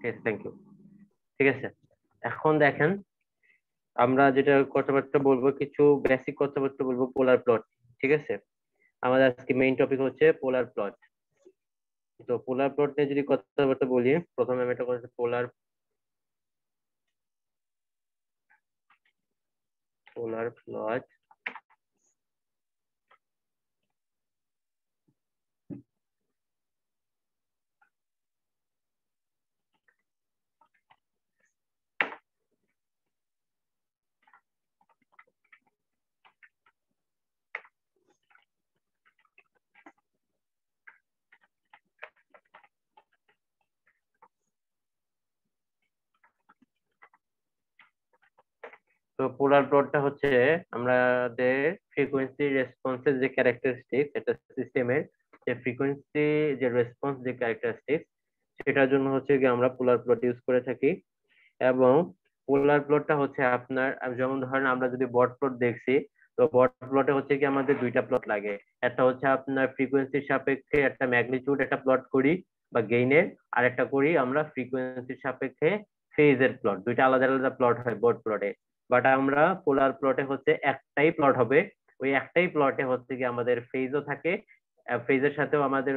Thank you. ঠিক আছে, এখন দেখেন আমরা যেটা কথাবার্তা বলবো, কিছু বেসিক কথাবার্তা বলবো পোলার প্লট। ঠিক আছে, আমাদের আজকে মেইন টপিক হচ্ছে পোলার প্লট। তো পোলার প্লট নিয়ে যদি কথাবার্তা বলি, প্রথমে আমি একটা কথা, পোলার পোলার প্লট। তো পোলার প্লটটা হচ্ছে আমাদের ফ্রিকোয়েন্সি রেসপন্সের যে ক্যারেক্টারিস্টিক, একটা সিস্টেমের যে ফ্রিকোয়েন্সি যে রেসপন্স যে ক্যারেক্টারিস্টিক, সেটার জন্য হচ্ছে কি আমরা পোলার প্লট ইউজ করে থাকি। এবং পোলার প্লটটা হচ্ছে আপনার, যেমন ধরেন আমরা যদি বট প্লট দেখছি, তো বট প্লটে হচ্ছে কি আমাদের দুইটা প্লট লাগে। একটা হচ্ছে আপনার ফ্রিকোয়েন্সির সাপেক্ষে একটা ম্যাগনিটিউড একটা প্লট করি বা গেইনের, আর একটা করি আমরা ফ্রিকোয়েন্সির সাপেক্ষে ফেজের প্লট। দুইটা আলাদা আলাদা প্লট হয় বট প্লটে। বাট আমরা পোলার প্লটে হচ্ছে একটাই প্লট হবে। ওই একটাই প্লটে হচ্ছে কি আমাদের ফেজও থাকে, ফেজের সাথেও আমাদের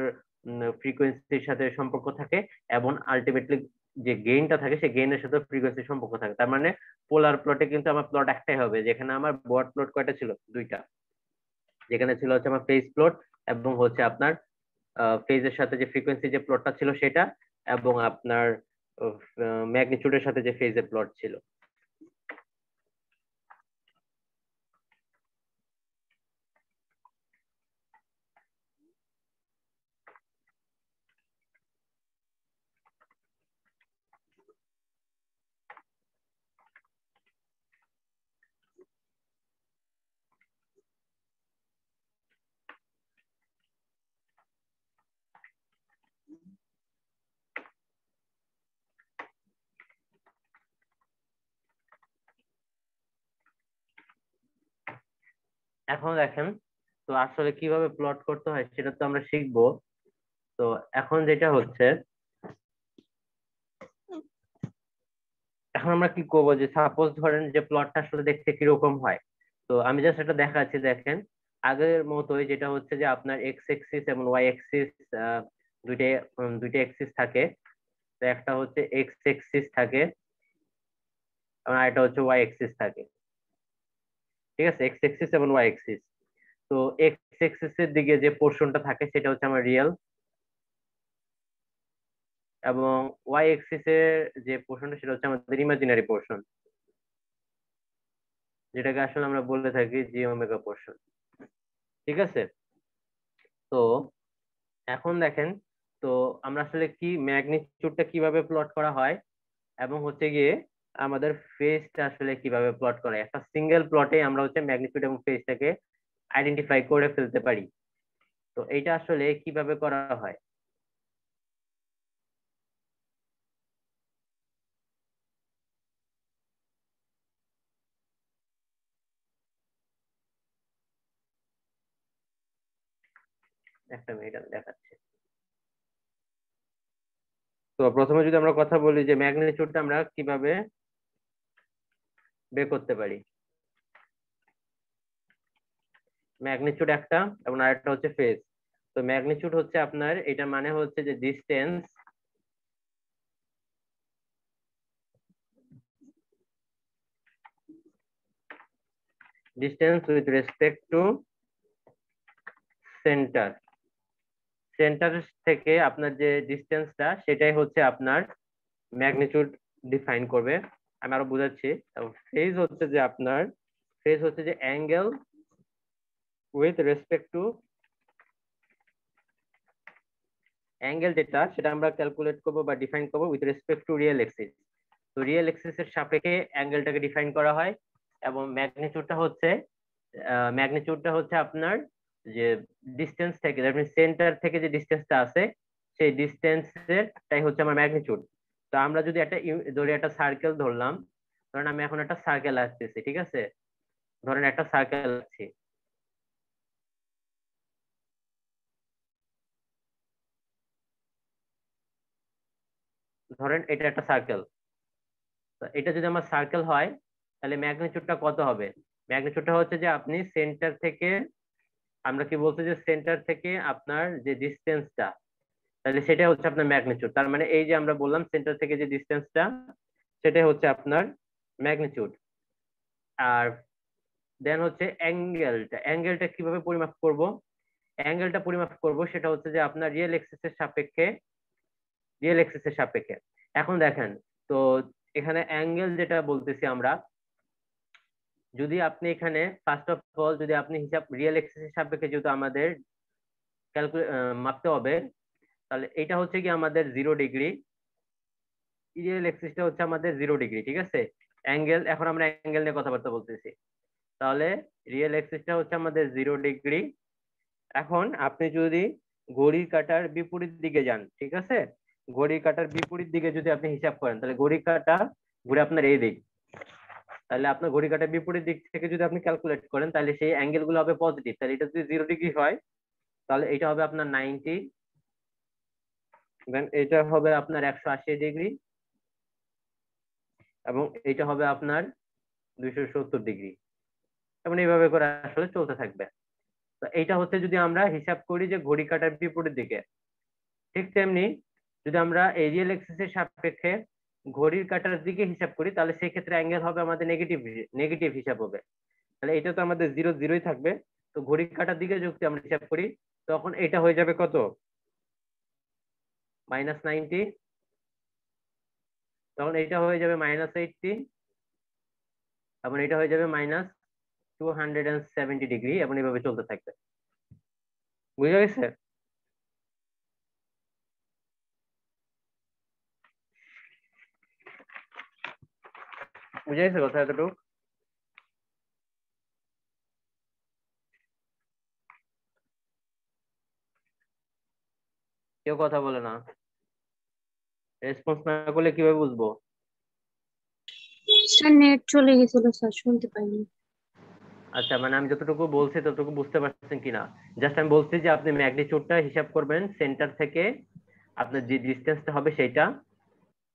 ফ্রিকোয়েন্সির সাথে সম্পর্ক থাকে, এবং আলটিমেটলি যে গেইনটা থাকে সেই গেইনের সাথে ফ্রিকোয়েন্সি সম্পর্ক থাকে। তার মানে পোলার প্লটে কিন্তু আমার প্লট একটাই হবে, যেখানে আমার বট প্লট কয়টা ছিল, দুইটা। যেখানে ছিল হচ্ছে আমার ফেজ প্লট, এবং হচ্ছে আপনার ফেজের সাথে যে ফ্রিকোয়েন্সি যে প্লটটা ছিল সেটা, এবং আপনার ম্যাগনিটিউডের সাথে যে ফেজের প্লট ছিল। এখন দেখেন, তো আসলে কিভাবে প্লট করতে হয় সেটা তো আমরা শিখবো। তো এখন যেটা হচ্ছে, এখন আমরা কি করবো, যে সাপোজ ধরেন যে প্লটটা আসলে দেখতে কিরকম হয়। তো আমি জাস্ট এটা দেখাচ্ছি, দেখেন আগের মতোই, যেটা হচ্ছে যে আপনার এক্স এক্সিস এবং ওয়াই এক্সিস, দুইটা দুইটা এক্সিস থাকে। তো একটা হচ্ছে এক্স এক্সিস থাকে, এবং আরেকটা হচ্ছে ওয়াই এক্সিস থাকে। ঠিক আছে, এক্স এক্সিস এবং ওয়াই এক্সিস। তো এক্স এক্সিস এর দিকে যে পোর্শনটা থাকে সেটা হচ্ছে আমার রিয়েল, এবং ওয়াই এক্সিস এর যে পোর্শনটা সেটা হচ্ছে আমাদের ইমাজিনারি পোর্শন, যেটাকে আসলে আমরা বলে থাকি জি ওমেগা পোর্শন। ঠিক আছে, তো এখন দেখেন, তো আমরা আসলে কি ম্যাগনিটিউডটা কিভাবে প্লট করা হয়, এবং হচ্ছে গিয়ে আমাদের ফেজটা আসলে কিভাবে প্লট করা হয়। একটা সিঙ্গেল প্লটে আমরা হচ্ছে ম্যাগনিটিউড এবং ফেজটাকে আইডেন্টিফাই করে ফেলতে পারি। তো এইটা আসলে কিভাবে করা হয়। একটা মিনিট আমি দেখাচ্ছি। তো প্রথমে যদি আমরা কথা বলি যে ম্যাগনিটিউডটা আমরা কিভাবে বের করতে পারি। ম্যাগনিটিউড একটা, এবং আরেকটা হচ্ছে ফেজ। তো ম্যাগনিটিউড হচ্ছে আপনার, এটা মানে হচ্ছে যে distance, distance with respect to centre. Centre থেকে আপনার যে ডিস্টেন্সটা সেটাই হচ্ছে আপনার ম্যাগনিটিউড ডিফাইন করবে। আমি আরো বুঝাচ্ছি। ফেজ হচ্ছে যে আপনার, ফেজ হচ্ছে যে angle with respect to, angle যেটা সেটা আমরা ক্যালকুলেট করবো বা ডিফাইন করবো with respect to real axis. তো রিয়েল এক্সিস এর সাপেক্ষে অ্যাঙ্গেলটাকে ডিফাইন করা হয়। এবং ম্যাগনিটিউডটা হচ্ছে আপনার যে ডিস্টেন্স থেকে, সেন্টার থেকে যে ডিস্টেন্সটা আছে সেই ডিস্টেন্সেরটাই হচ্ছে আমার ম্যাগনিটিউড। তো আমরা যদি একটা ধরি, একটা সার্কেল ধরলাম, ধরেন আমি এখন একটা সার্কেল আঁকতেছি। ঠিক আছে, ধরেন একটা সার্কেল আঁকছি। ধরেন এটা একটা সার্কেল, এটা যদি আমার সার্কেল হয় তাহলে ম্যাগনিটিউডটা কত হবে? ম্যাগনিটিউডটা হচ্ছে যে আপনি সেন্টার থেকে, আমরা কি বলছি যে সেন্টার থেকে আপনার যে ডিস্টেন্সটা, তাহলে সেটা হচ্ছে আপনার ম্যাগনিটিউড। তার মানে এই যে আমরা বললাম সেন্টার থেকে যে ডিস্টেন্সটা, সেটাই হচ্ছে আপনার ম্যাগনিটিউড। আর দেন হচ্ছে অ্যাঙ্গেলটা, অ্যাঙ্গেলটা কিভাবে পরিমাপ করব? অ্যাঙ্গেলটা পরিমাপ করব সেটা হচ্ছে যে আপনার রিয়েল এক্সিসের সাপেক্ষে, রিয়েল এক্সিসের সাপেক্ষে। এখন দেখেন, তো এখানে অ্যাঙ্গেল যেটা বলতেছি আমরা, যদি আপনি এখানে ফার্স্ট অফ অল যদি আপনি হিসাব রিয়েল এক্সিসের সাপেক্ষে যেহেতু আমাদের মাপতে হবে, তাহলে এটা হচ্ছে কি আমাদের 0 ডিগ্রি, রিয়েল এক্সিসটা হচ্ছে আমাদের 0 ডিগ্রি, ঠিক আছে? অ্যাঙ্গেল, এখন আমরা অ্যাঙ্গেল নিয়ে কথাবার্তা বলতেছি। তাহলে রিয়েল এক্সিসটা হচ্ছে আমাদের 0 ডিগ্রি। এখন আপনি যদি ঘড়ির কাঁটার বিপরীত দিকে যান, ঠিক আছে, ঘড়ির কাঁটার বিপরীত দিকে যদি আপনি হিসাব করেন, তাহলে ঘড়ির কাঁটা ঘুরে আপনার এই দিক, তাহলে আপনার ঘড়ির কাঁটার বিপরীত দিক থেকে যদি আপনি ক্যালকুলেট করেন, তাহলে সেই অ্যাঙ্গেল গুলো হবে পজিটিভ। তাহলে এটা যদি 0 ডিগ্রি হয়, তাহলে এটা হবে আপনার 90, দেন এটা হবে আপনার 180 ডিগ্রি, এবং এটা হবে আপনার 270 ডিগ্রি, এবং এইভাবে করে আসলে চলতে থাকবে। তো এইটা হচ্ছে যদি আমরা হিসাব করি যে ঘড়ি কাঁটার বিপরীত দিকে। ঠিক তেমনি যদি আমরা এরিয়াল এক্সিসের সাপেক্ষে ঘড়ির কাঁটার দিকে হিসাব করি, তাহলে সেই ক্ষেত্রে অ্যাঙ্গেল হবে আমাদের নেগেটিভ, নেগেটিভ হিসাব হবে। তাহলে এটা তো আমাদের 0 0ই থাকবে। তো ঘড়ির কাঁটার দিকে যদি আমরা হিসাব করি, তখন এটা হয়ে যাবে কত? -90, তখন এটা হয়ে যাবে -80, এবং এটা হয়ে যাবে -270 ডিগ্রি, এবং এইভাবে চলতে থাকবে। বুঝা গেছে? বুঝা গেছে কথা এতটুকু? কেউ কথা বলে না, রেসপন্স না করলে কিভাবে বুঝবো? স্যার নেট চলে গেছিল স্যার, শুনতে পাইনি। আচ্ছা, মানে আমি যতটুকু বলছি ততটুকু বুঝতে পারছেন কিনা? জাস্ট আমি বলছি যে আপনি ম্যাগনিটিউডটা হিসাব করবেন সেন্টার থেকে, আপনার যে ডিস্টেন্সটা হবে সেইটা,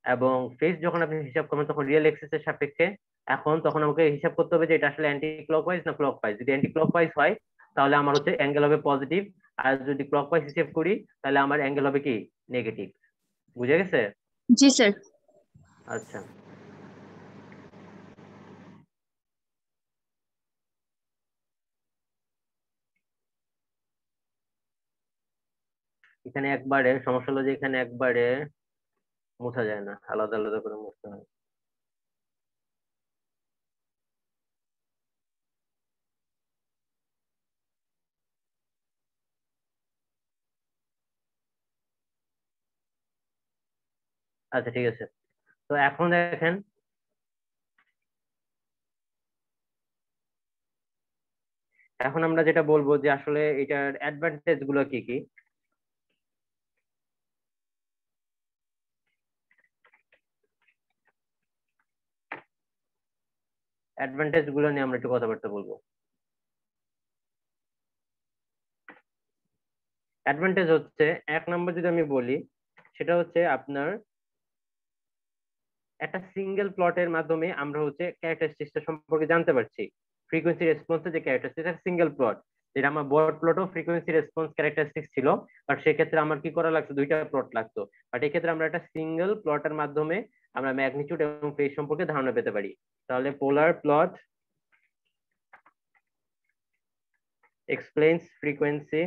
এবং ফেজ যখন আপনি হিসাব করবেন তখন রিয়েল এক্সিসের সাপেক্ষে। এখন তখন আমাকে হিসাব করতে হবে যে এটা আসলে অ্যান্টি ক্লকওয়াইজ না ক্লকওয়াইজ। যদি অ্যান্টি ক্লকওয়াইজ হয়, তাহলে আমার হচ্ছে অ্যাঙ্গেল হবে পজিটিভ, আর যদি ক্লকওয়াইজ হিসাব করি, তাহলে আমার অ্যাঙ্গেল হবে কি? নেগেটিভ। বুঝে গেছে? জি স্যার। আচ্ছা, এখানে একবারে সমস্যা হলো যে এখানে একবারে মোছা যায় না, আলাদা আলাদা করে মুছতে হয়। আচ্ছা, ঠিক আছে। তো এখন দেখেন, এখন আমরা যেটা বলবো যে আসলে এটার অ্যাডভান্টেজ গুলো কি কি। অ্যাডভান্টেজ গুলো নিয়ে আমরা একটু কথাবার্তা বলবো। অ্যাডভান্টেজ হচ্ছে, এক নম্বর যদি আমি বলি, সেটা হচ্ছে আপনার একটা সিঙ্গেল প্লটের মাধ্যমে আমরা হচ্ছে ক্যারেক্টারিস্টিক্সটা সম্পর্কে জানতে পারছি। ফ্রিকোয়েন্সি রেসপন্সের যে ক্যারেক্টারিস্টিক্স, সিঙ্গেল প্লট, যেটা আমার বড় প্লটও ফ্রিকোয়েন্সি রেসপন্স ক্যারেক্টারিস্টিক্স ছিল, বাট সেক্ষেত্রে আমার কি করা লাগতো? দুইটা প্লট লাগতো। বাট এক্ষেত্রে আমরা একটা সিঙ্গেল প্লটের মাধ্যমে আমরা ম্যাগনিটিউড এবং ফেজ সম্পর্কে ধারণা পেতে পারি। তাহলে পোলার plot explains frequency,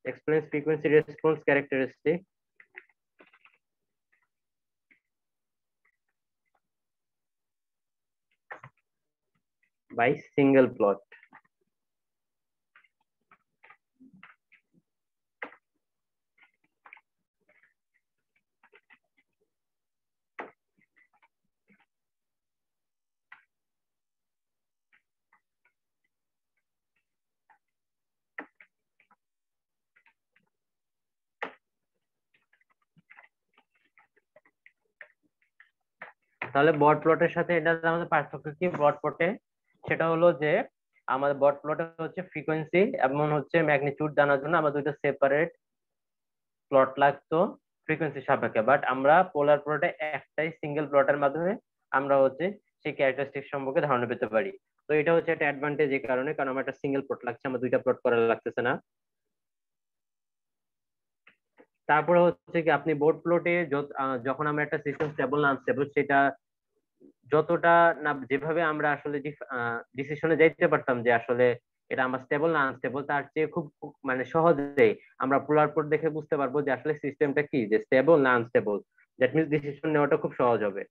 explains frequency response characteristic by single plot. তাহলে বট প্লটের সাথে এটা আমাদের পার্থক্য কি বট প্লটে? সেটা হলো যে আমাদের বট প্লটে হচ্ছে ফ্রিকোয়েন্সি এবং হচ্ছে ম্যাগনিটিউড জানার জন্য আমরা দুইটা সেপারেট প্লট লাগতো ফ্রিকোয়েন্সি সাপেক্ষে, বাট আমরা পোলার প্লটে একটাই সিঙ্গেল প্লটের মাধ্যমে আমরা হচ্ছে সেই ক্যারেক্টারিস্টিক সম্পর্কে ধারণা পেতে পারি। তো এটা হচ্ছে একটা অ্যাডভান্টেজ এই কারণে, কারণ আমার একটা সিঙ্গেল প্লট লাগছে, আমার দুইটা প্লট করা লাগতেছে না। তারপরে হচ্ছে কি আপনি বোর্ড প্লটে যখন আমরা একটা সিস্টেম স্টেবল না আনস্টেবল সেটা যতটা না যেভাবে আমরা আসলে ডিসিশনে যাইতে পারতাম যে আসলে এটা আমার স্টেবল না আনস্টেবল, তার চেয়ে খুব মানে সহজেই আমরা পোলার প্লট দেখে বুঝতে পারবো যে আসলে সিস্টেমটা কি, যে স্টেবল না আনস্টেবল। দ্যাট মিনস ডিসিশন নেওয়াটা খুব সহজ হবে।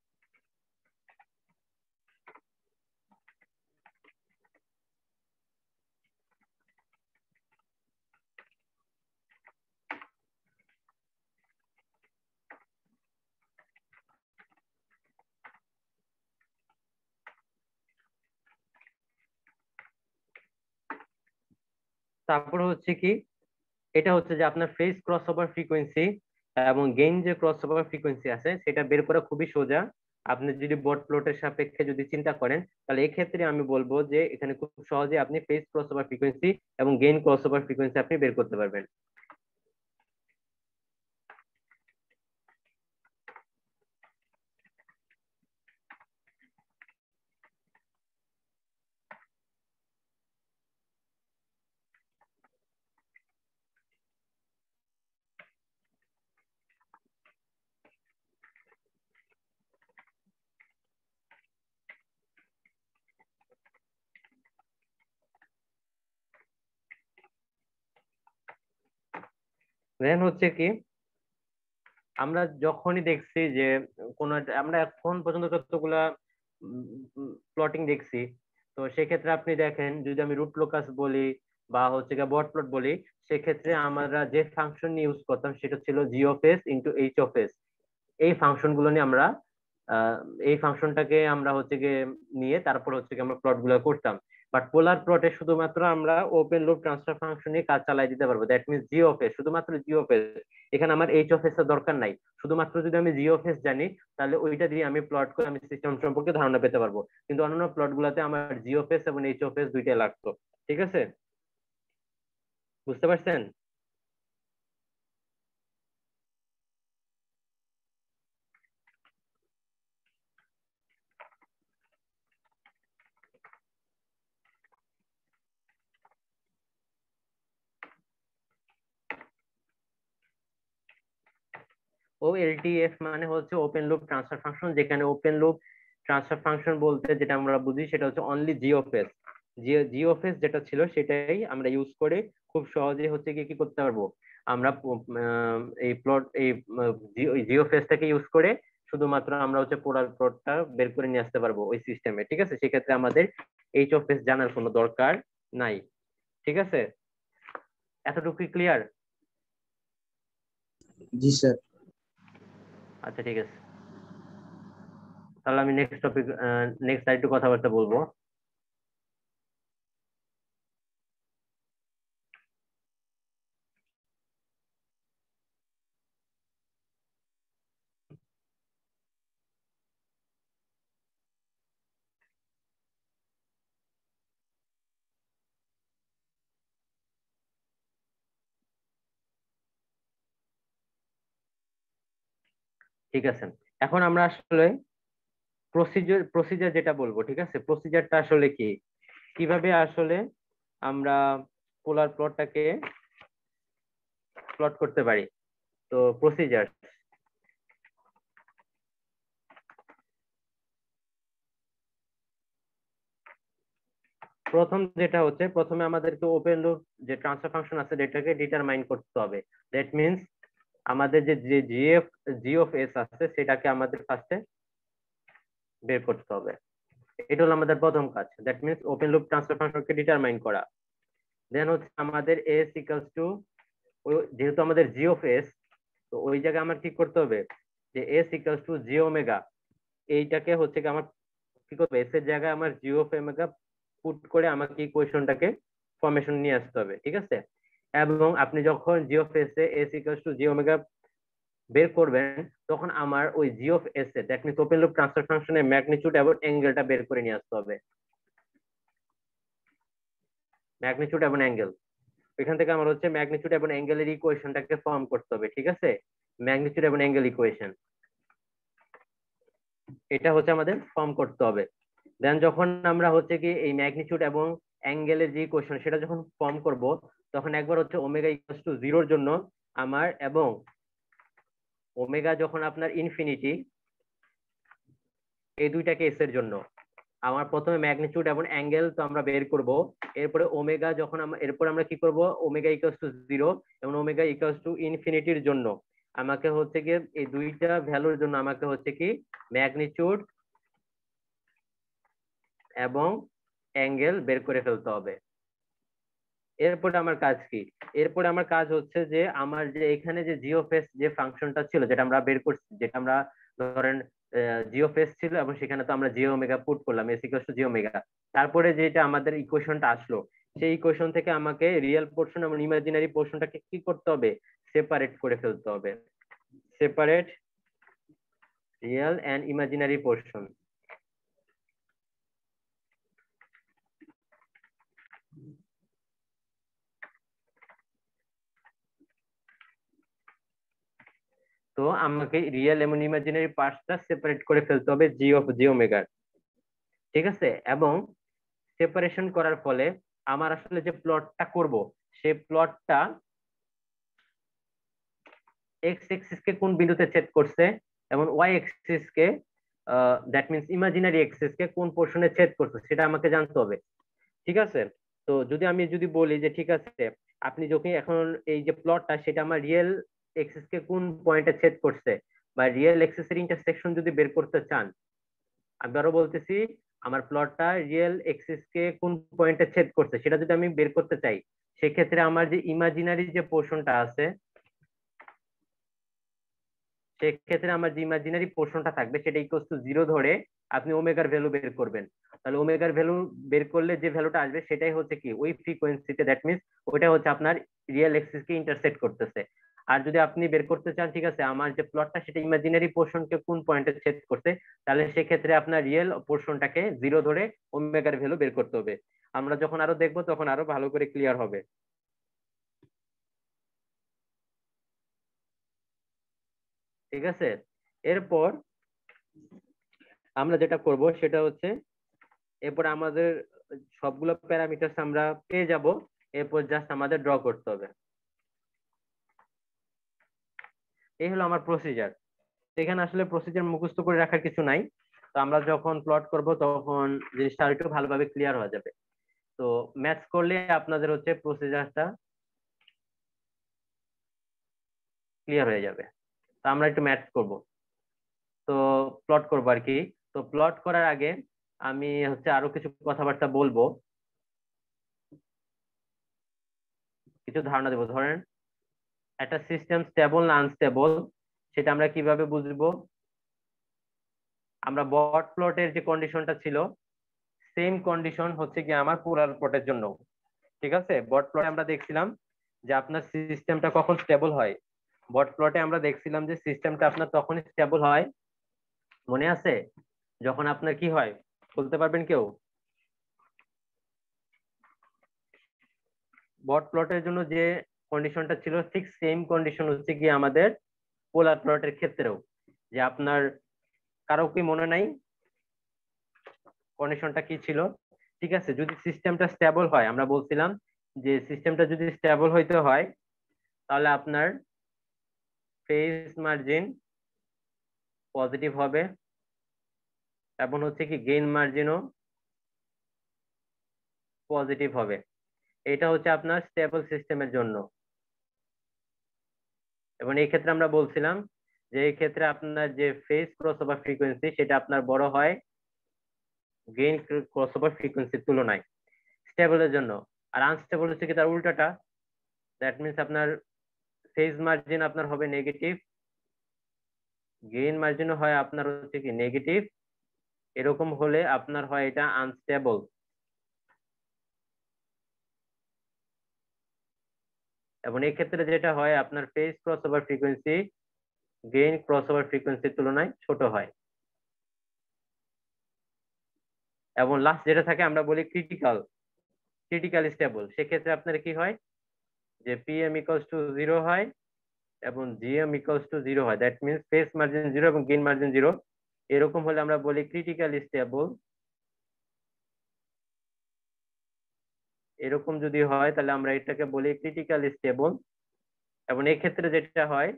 তারপরে হচ্ছে কি, এটা হচ্ছে যে আপনার ফেজ ক্রস ওভার ফ্রিকোয়েন্সি এবং গেইন যে ক্রস ওভার ফ্রিকোয়েন্সি আছে সেটা বের করা খুবই সোজা। আপনি যদি বট প্লটের সাপেক্ষে যদি চিন্তা করেন, তাহলে এক্ষেত্রে আমি বলবো যে এখানে খুব সহজে আপনি ফেজ ক্রস ওভার ফ্রিকোয়েন্সি এবং গেইন ক্রস ওভার ফ্রিকোয়েন্সি আপনি বের করতে পারবেন। দেন হচ্ছে কি, আমরা যখনই দেখছি যে আমরা এখন পর্যন্ত যতগুলা প্লটিং দেখছি, তো সেক্ষেত্রে আপনি দেখেন যদি আমি রুট লোকাস বলি বা হচ্ছে গিয়ে বট প্লট বলি, সেক্ষেত্রে আমরা যে ফাংশন ইউজ করতাম সেটা ছিল G of s into H of s. এই ফাংশন গুলো নিয়ে আমরা আহ, এই ফাংশনটাকে আমরা হচ্ছে গিয়ে নিয়ে তারপর হচ্ছে গিয়ে আমরা প্লট গুলো করতাম। বাট পোলার প্লটে শুধুমাত্র আমরা ওপেন লুপ ট্রান্সফার ফাংশন নিয়ে কাজ চালাই দিতে পারবো, that means G of S, শুধুমাত্র জি অফ এস। এখানে আমার এইচ অফ এস এর দরকার নাই। শুধুমাত্র যদি আমি জি অফ এস জানি, তাহলে ওইটা দিয়ে আমি প্লট করে আমি সিস্টেম সম্পর্কে ধারণা পেতে পারবো। কিন্তু অন্যান্য প্লট গুলাতে আমার জি অফ এস এবং এইচ অফ এস দুইটাই লাগতো। ঠিক আছে, বুঝতে পারছেন? ও এলটিএফ মানে হচ্ছে ওপেন লুপ ট্রান্সফার ফাংশন, যেখানে ওপেন লুপ ট্রান্সফার ফাংশন বলতে যেটা আমরা বুঝি সেটা হচ্ছে অনলি জিওফেস। জিওফেস যেটা ছিল সেটাই আমরা ইউজ করে খুব সহজে হচ্ছে কি কি করতে পারবো, আমরা এই প্লট এই জিওফেসটাকে ইউজ করে শুধুমাত্র আমরা হচ্ছে পোলার প্লটটা বের করে নিয়ে আসতে পারবো ওই সিস্টেমে। ঠিক আছে, সেক্ষেত্রে আমাদের এইচ অফ এস জানার কোনো দরকার নাই। ঠিক আছে, এতটুকু ক্লিয়ার? জি স্যার। আচ্ছা ঠিক আছে, তাহলে আমি নেক্সট টপিক, নেক্সট আরেকটু কথাবার্তা বলবো। ঠিক আছে, এখন আমরা আসলে প্রসিজার যেটা বলবো, ঠিক আছে, প্রসিজারটা আসলে কি, কিভাবে আসলে আমরা পোলার প্লটটাকে প্লট করতে পারি। তো প্রসিজার, প্রথম যেটা হচ্ছে, প্রথমে আমাদেরকে ওপেন লুপ যে ট্রান্সফার ফাংশন আছে এটাকে ডিটারমাইন করতে হবে। দ্যাট মিনস আমাদের যে যে জি অফ এস আছে সেটাকে আমাদের ফার্স্টে বের করতে হবে। এটা হলো আমাদের প্রথম কাজ, that means open loop transfer ফাংশনকে ডিটারমাইন করা। দেন হচ্ছে আমাদের এস ইকুয়ালস টু, যেহেতু আমাদের জি অফ এস, তো ওই জায়গায় আমার কি করতে হবে, যে S equals to j omega, এইটাকে হচ্ছে কি আমার কি করবে, এস এর জায়গায় আমার জি অফ ওমেগা পুট করে আমাকে ইকুয়েশনটাকে ফর্মেশন নিয়ে আসতে হবে। ঠিক আছে, এবং আপনি যখন জি অফ এস এ s equals to j omega বের করবেন, তখন আমার ওই জি অফ এস এ that means open loop transfer ফাংশনের ম্যাগনিটিউড এবং অ্যাঙ্গেলটা বের করে নিয়ে আসতে হবে, ম্যাগনিটিউড এবং অ্যাঙ্গেল। এখান থেকে আমার হচ্ছে ম্যাগনিটিউড এবং অ্যাঙ্গেলের ইকুয়েশনটাকে ফর্ম করতে হবে, ঠিক আছে? ম্যাগনিটিউড এবং অ্যাঙ্গেল ইকুয়েশন, এটা হচ্ছে আমাদের ফর্ম করতে হবে। দেন যখন আমরা হচ্ছে কি এই ম্যাগনিটিউড এবং অ্যাঙ্গেলের যে ইকুয়েশন সেটা যখন ফর্ম করব, তখন একবার হচ্ছে ওমেগা ইকুয়ালস টু জিরোর জন্য আমার, এবং ওমেগা যখন আপনার ইনফিনিটি, এই দুইটা কেসের জন্য আমার প্রথমে ম্যাগনিটিউড এবং অ্যাঙ্গেল তো আমরা বের করব। এরপরে ওমেগা যখন এরপর আমরা কি করব, ওমেগা ইকুয়ালস টু জিরো এবং ওমেগা ইকুয়ালস টু ইনফিনিটির জন্য আমাকে হচ্ছে কি এই দুইটা ভ্যালুর জন্য আমাকে হচ্ছে কি ম্যাগনিটিউড এবং অ্যাঙ্গেল বের করে ফেলতে হবে। এরপরে আমার কাজ কি? এরপরে আমার কাজ হচ্ছে যে আমার যে এখানে যে জিওফেস যে ফাংশনটা ছিল যেটা আমরা বের করছি, যেটা আমরা ধরেন জিওফেস ছিল এবং সেখানে তো আমরা জিও ওমেগা পুট করলাম, এস ইকুয়ালস টু জিও ওমেগা। তারপরে যেটা আমাদের ইকুয়েশনটা আসলো, সেই ইকুয়েশন থেকে আমাকে রিয়েল পোর্শন এবং ইমাজিনারি পোর্শনটাকে কি করতে হবে, সেপারেট করে ফেলতে হবে। Separate real and imaginary portion. তো আমাকে রিয়েল এবং ইমাজিনারি পার্টসটা সেপারেট করে ফেলতে হবে জি অফ জি ওমেগার, ঠিক আছে? এবং সেপারেশন করার ফলে আমার আসলে যে প্লটটা করব, সেই প্লটটা এক্স এক্সিস কে কোন বিন্দুতে ছেদ করছে এবং ওয়াই এক্সিস কে, দ্যাট মিন্স ইমাজিনারি এক্সিস কে কোন পোর্শনে ছেদ করছে সেটা আমাকে জানতে হবে, ঠিক আছে? তো যদি বলি যে ঠিক আছে, আপনি যখন এখন এই যে প্লটটা সেটা আমার রিয়েল এক্সিস কে কোন পয়েন্টে ছেদ করছে বা রিয়েল এক্সিস এর ইন্টারসেকশন যদি বের করতে চান, আমি আরো বলতেছি, আমার প্লটটা রিয়েল এক্সিস কে কোন পয়েন্টে ছেদ করছে সেটা যদি আমি বের করতে চাই, সেক্ষেত্রে আমার যে ইমাজিনারি যে পোর্শনটা আছে, সেক্ষেত্রে আমার যে ইমাজিনারি পোর্শনটা থাকবে সেটা ইকুয়ালস টু জিরো ধরে আপনি ওমেগার ভ্যালু বের করবেন। তাহলে ওমেগার ভ্যালু বের করলে যে ভ্যালুটা আসবে সেটাই হচ্ছে কি ওই ফ্রিকোয়েন্সিতে, দ্যাট মিন্স ওইটা হচ্ছে আপনার রিয়েল এক্সিস কে ইন্টারসেক্ট করতেছে। আর যদি আপনি বের করতে চান ঠিক আছে আমার যে প্লটটা সেটা ইমাজিনারি পোর্শনকে কোন পয়েন্টে ছেদ করছে, তাহলে সেক্ষেত্রে আপনার রিয়েল পোর্শনটাকে জিরো ধরে ওমেগার ভ্যালু বের করতে হবে। আমরা যখন আরো দেখবো তখন আরো ভালো করে ক্লিয়ার হবে, ঠিক আছে? এরপর আমরা যেটা করব সেটা হচ্ছে, এরপর আমাদের সবগুলো প্যারামিটারস আমরা পেয়ে যাব, এরপর জাস্ট আমাদের ড্র করতে হবে। এই হলো আমার প্রসিজার। এখানে আসলে প্রসিজার মুখস্থ করে রাখার কিছু নাই, তো আমরা যখন প্লট করব তখন জিনিসটা আরেকটু ভালোভাবে ক্লিয়ার হয়ে যাবে। তো ম্যাথস করলে আপনাদের হচ্ছে প্রসিজারটা ক্লিয়ার হয়ে যাবে। তো আমরা একটু ম্যাথস করব, তো প্লট করবো আর কি। তো প্লট করার আগে আমি হচ্ছে আরো কিছু কথাবার্তা বলবো, কিছু ধারণা দেবো। ধরেন একটা সিস্টেম স্টেবল না আনস্টেবল সেটা আমরা কিভাবে বুঝবো? আমরা বট প্লটের যে কন্ডিশনটা ছিল সেম কন্ডিশন হচ্ছে কি আমার পোলার প্লটের জন্য, ঠিক আছে? বট প্লটে আমরা দেখছিলাম যে আপনার সিস্টেমটা কখন স্টেবল হয়। বট প্লটে আমরা দেখছিলাম যে সিস্টেমটা আপনার তখনই স্টেবল হয়, মনে আছে? যখন আপনার কি হয়, বলতে পারবেন কেউ? বট প্লটের জন্য যে কন্ডিশনটা ছিল ঠিক সেম কন্ডিশন হচ্ছে কি আমাদের পোলার প্লটের ক্ষেত্রেও, যে আপনার কারো কি মনে নাই কন্ডিশনটা কি ছিল? ঠিক আছে, যদি সিস্টেমটা স্টেবল হয়, আমরা বলছিলাম যে সিস্টেমটা যদি স্টেবল হইতে হয় তাহলে আপনার ফেজ মার্জিন পজিটিভ হবে এবং হচ্ছে কি গেইন মার্জিনও পজিটিভ হবে। এটা হচ্ছে আপনার স্টেবল সিস্টেমের জন্য। এবং এই ক্ষেত্রে আমরা বলছিলাম যে এই ক্ষেত্রে আপনার যে ফেজ ক্রসওভার ফ্রিকোয়েন্সি সেটা আপনার বড় হয় গেইন ক্রসওভার ফ্রিকোয়েন্সির তুলনায় স্টেবলের জন্য। আর আনস্টেবল হচ্ছে কি তার উল্টাটা, দ্যাট মিন্স আপনার ফেজ মার্জিন আপনার হবে নেগেটিভ, গেইন মার্জিনও হয় আপনার হচ্ছে কি নেগেটিভ। এরকম হলে আপনার হয় এটা আনস্টেবল। এবং এই ক্ষেত্রে যেটা হয় আপনার phase crossover frequency gain crossover ফ্রিকোয়েন্সির তুলনায় ছোট হয়। এবং লাস্ট যেটা থাকে আমরা বলি ক্রিটিক্যাল স্টেবল, সেক্ষেত্রে আপনার কি হয় যে PM ইকুয়ালস টু 0 হয় এবং GM ইকুয়ালস টু 0 হয়, দ্যাট মিনস ফেজ মার্জিন 0 এবং গেইন মার্জিন 0, এরকম হলে আমরা বলি ক্রিটিক্যালি স্টেবল। এরকম যদি হয় তাহলে আমরা এটাকে বলি ক্রিটিক্যালি স্টেবল। এবং এই ক্ষেত্রে যেটা হয়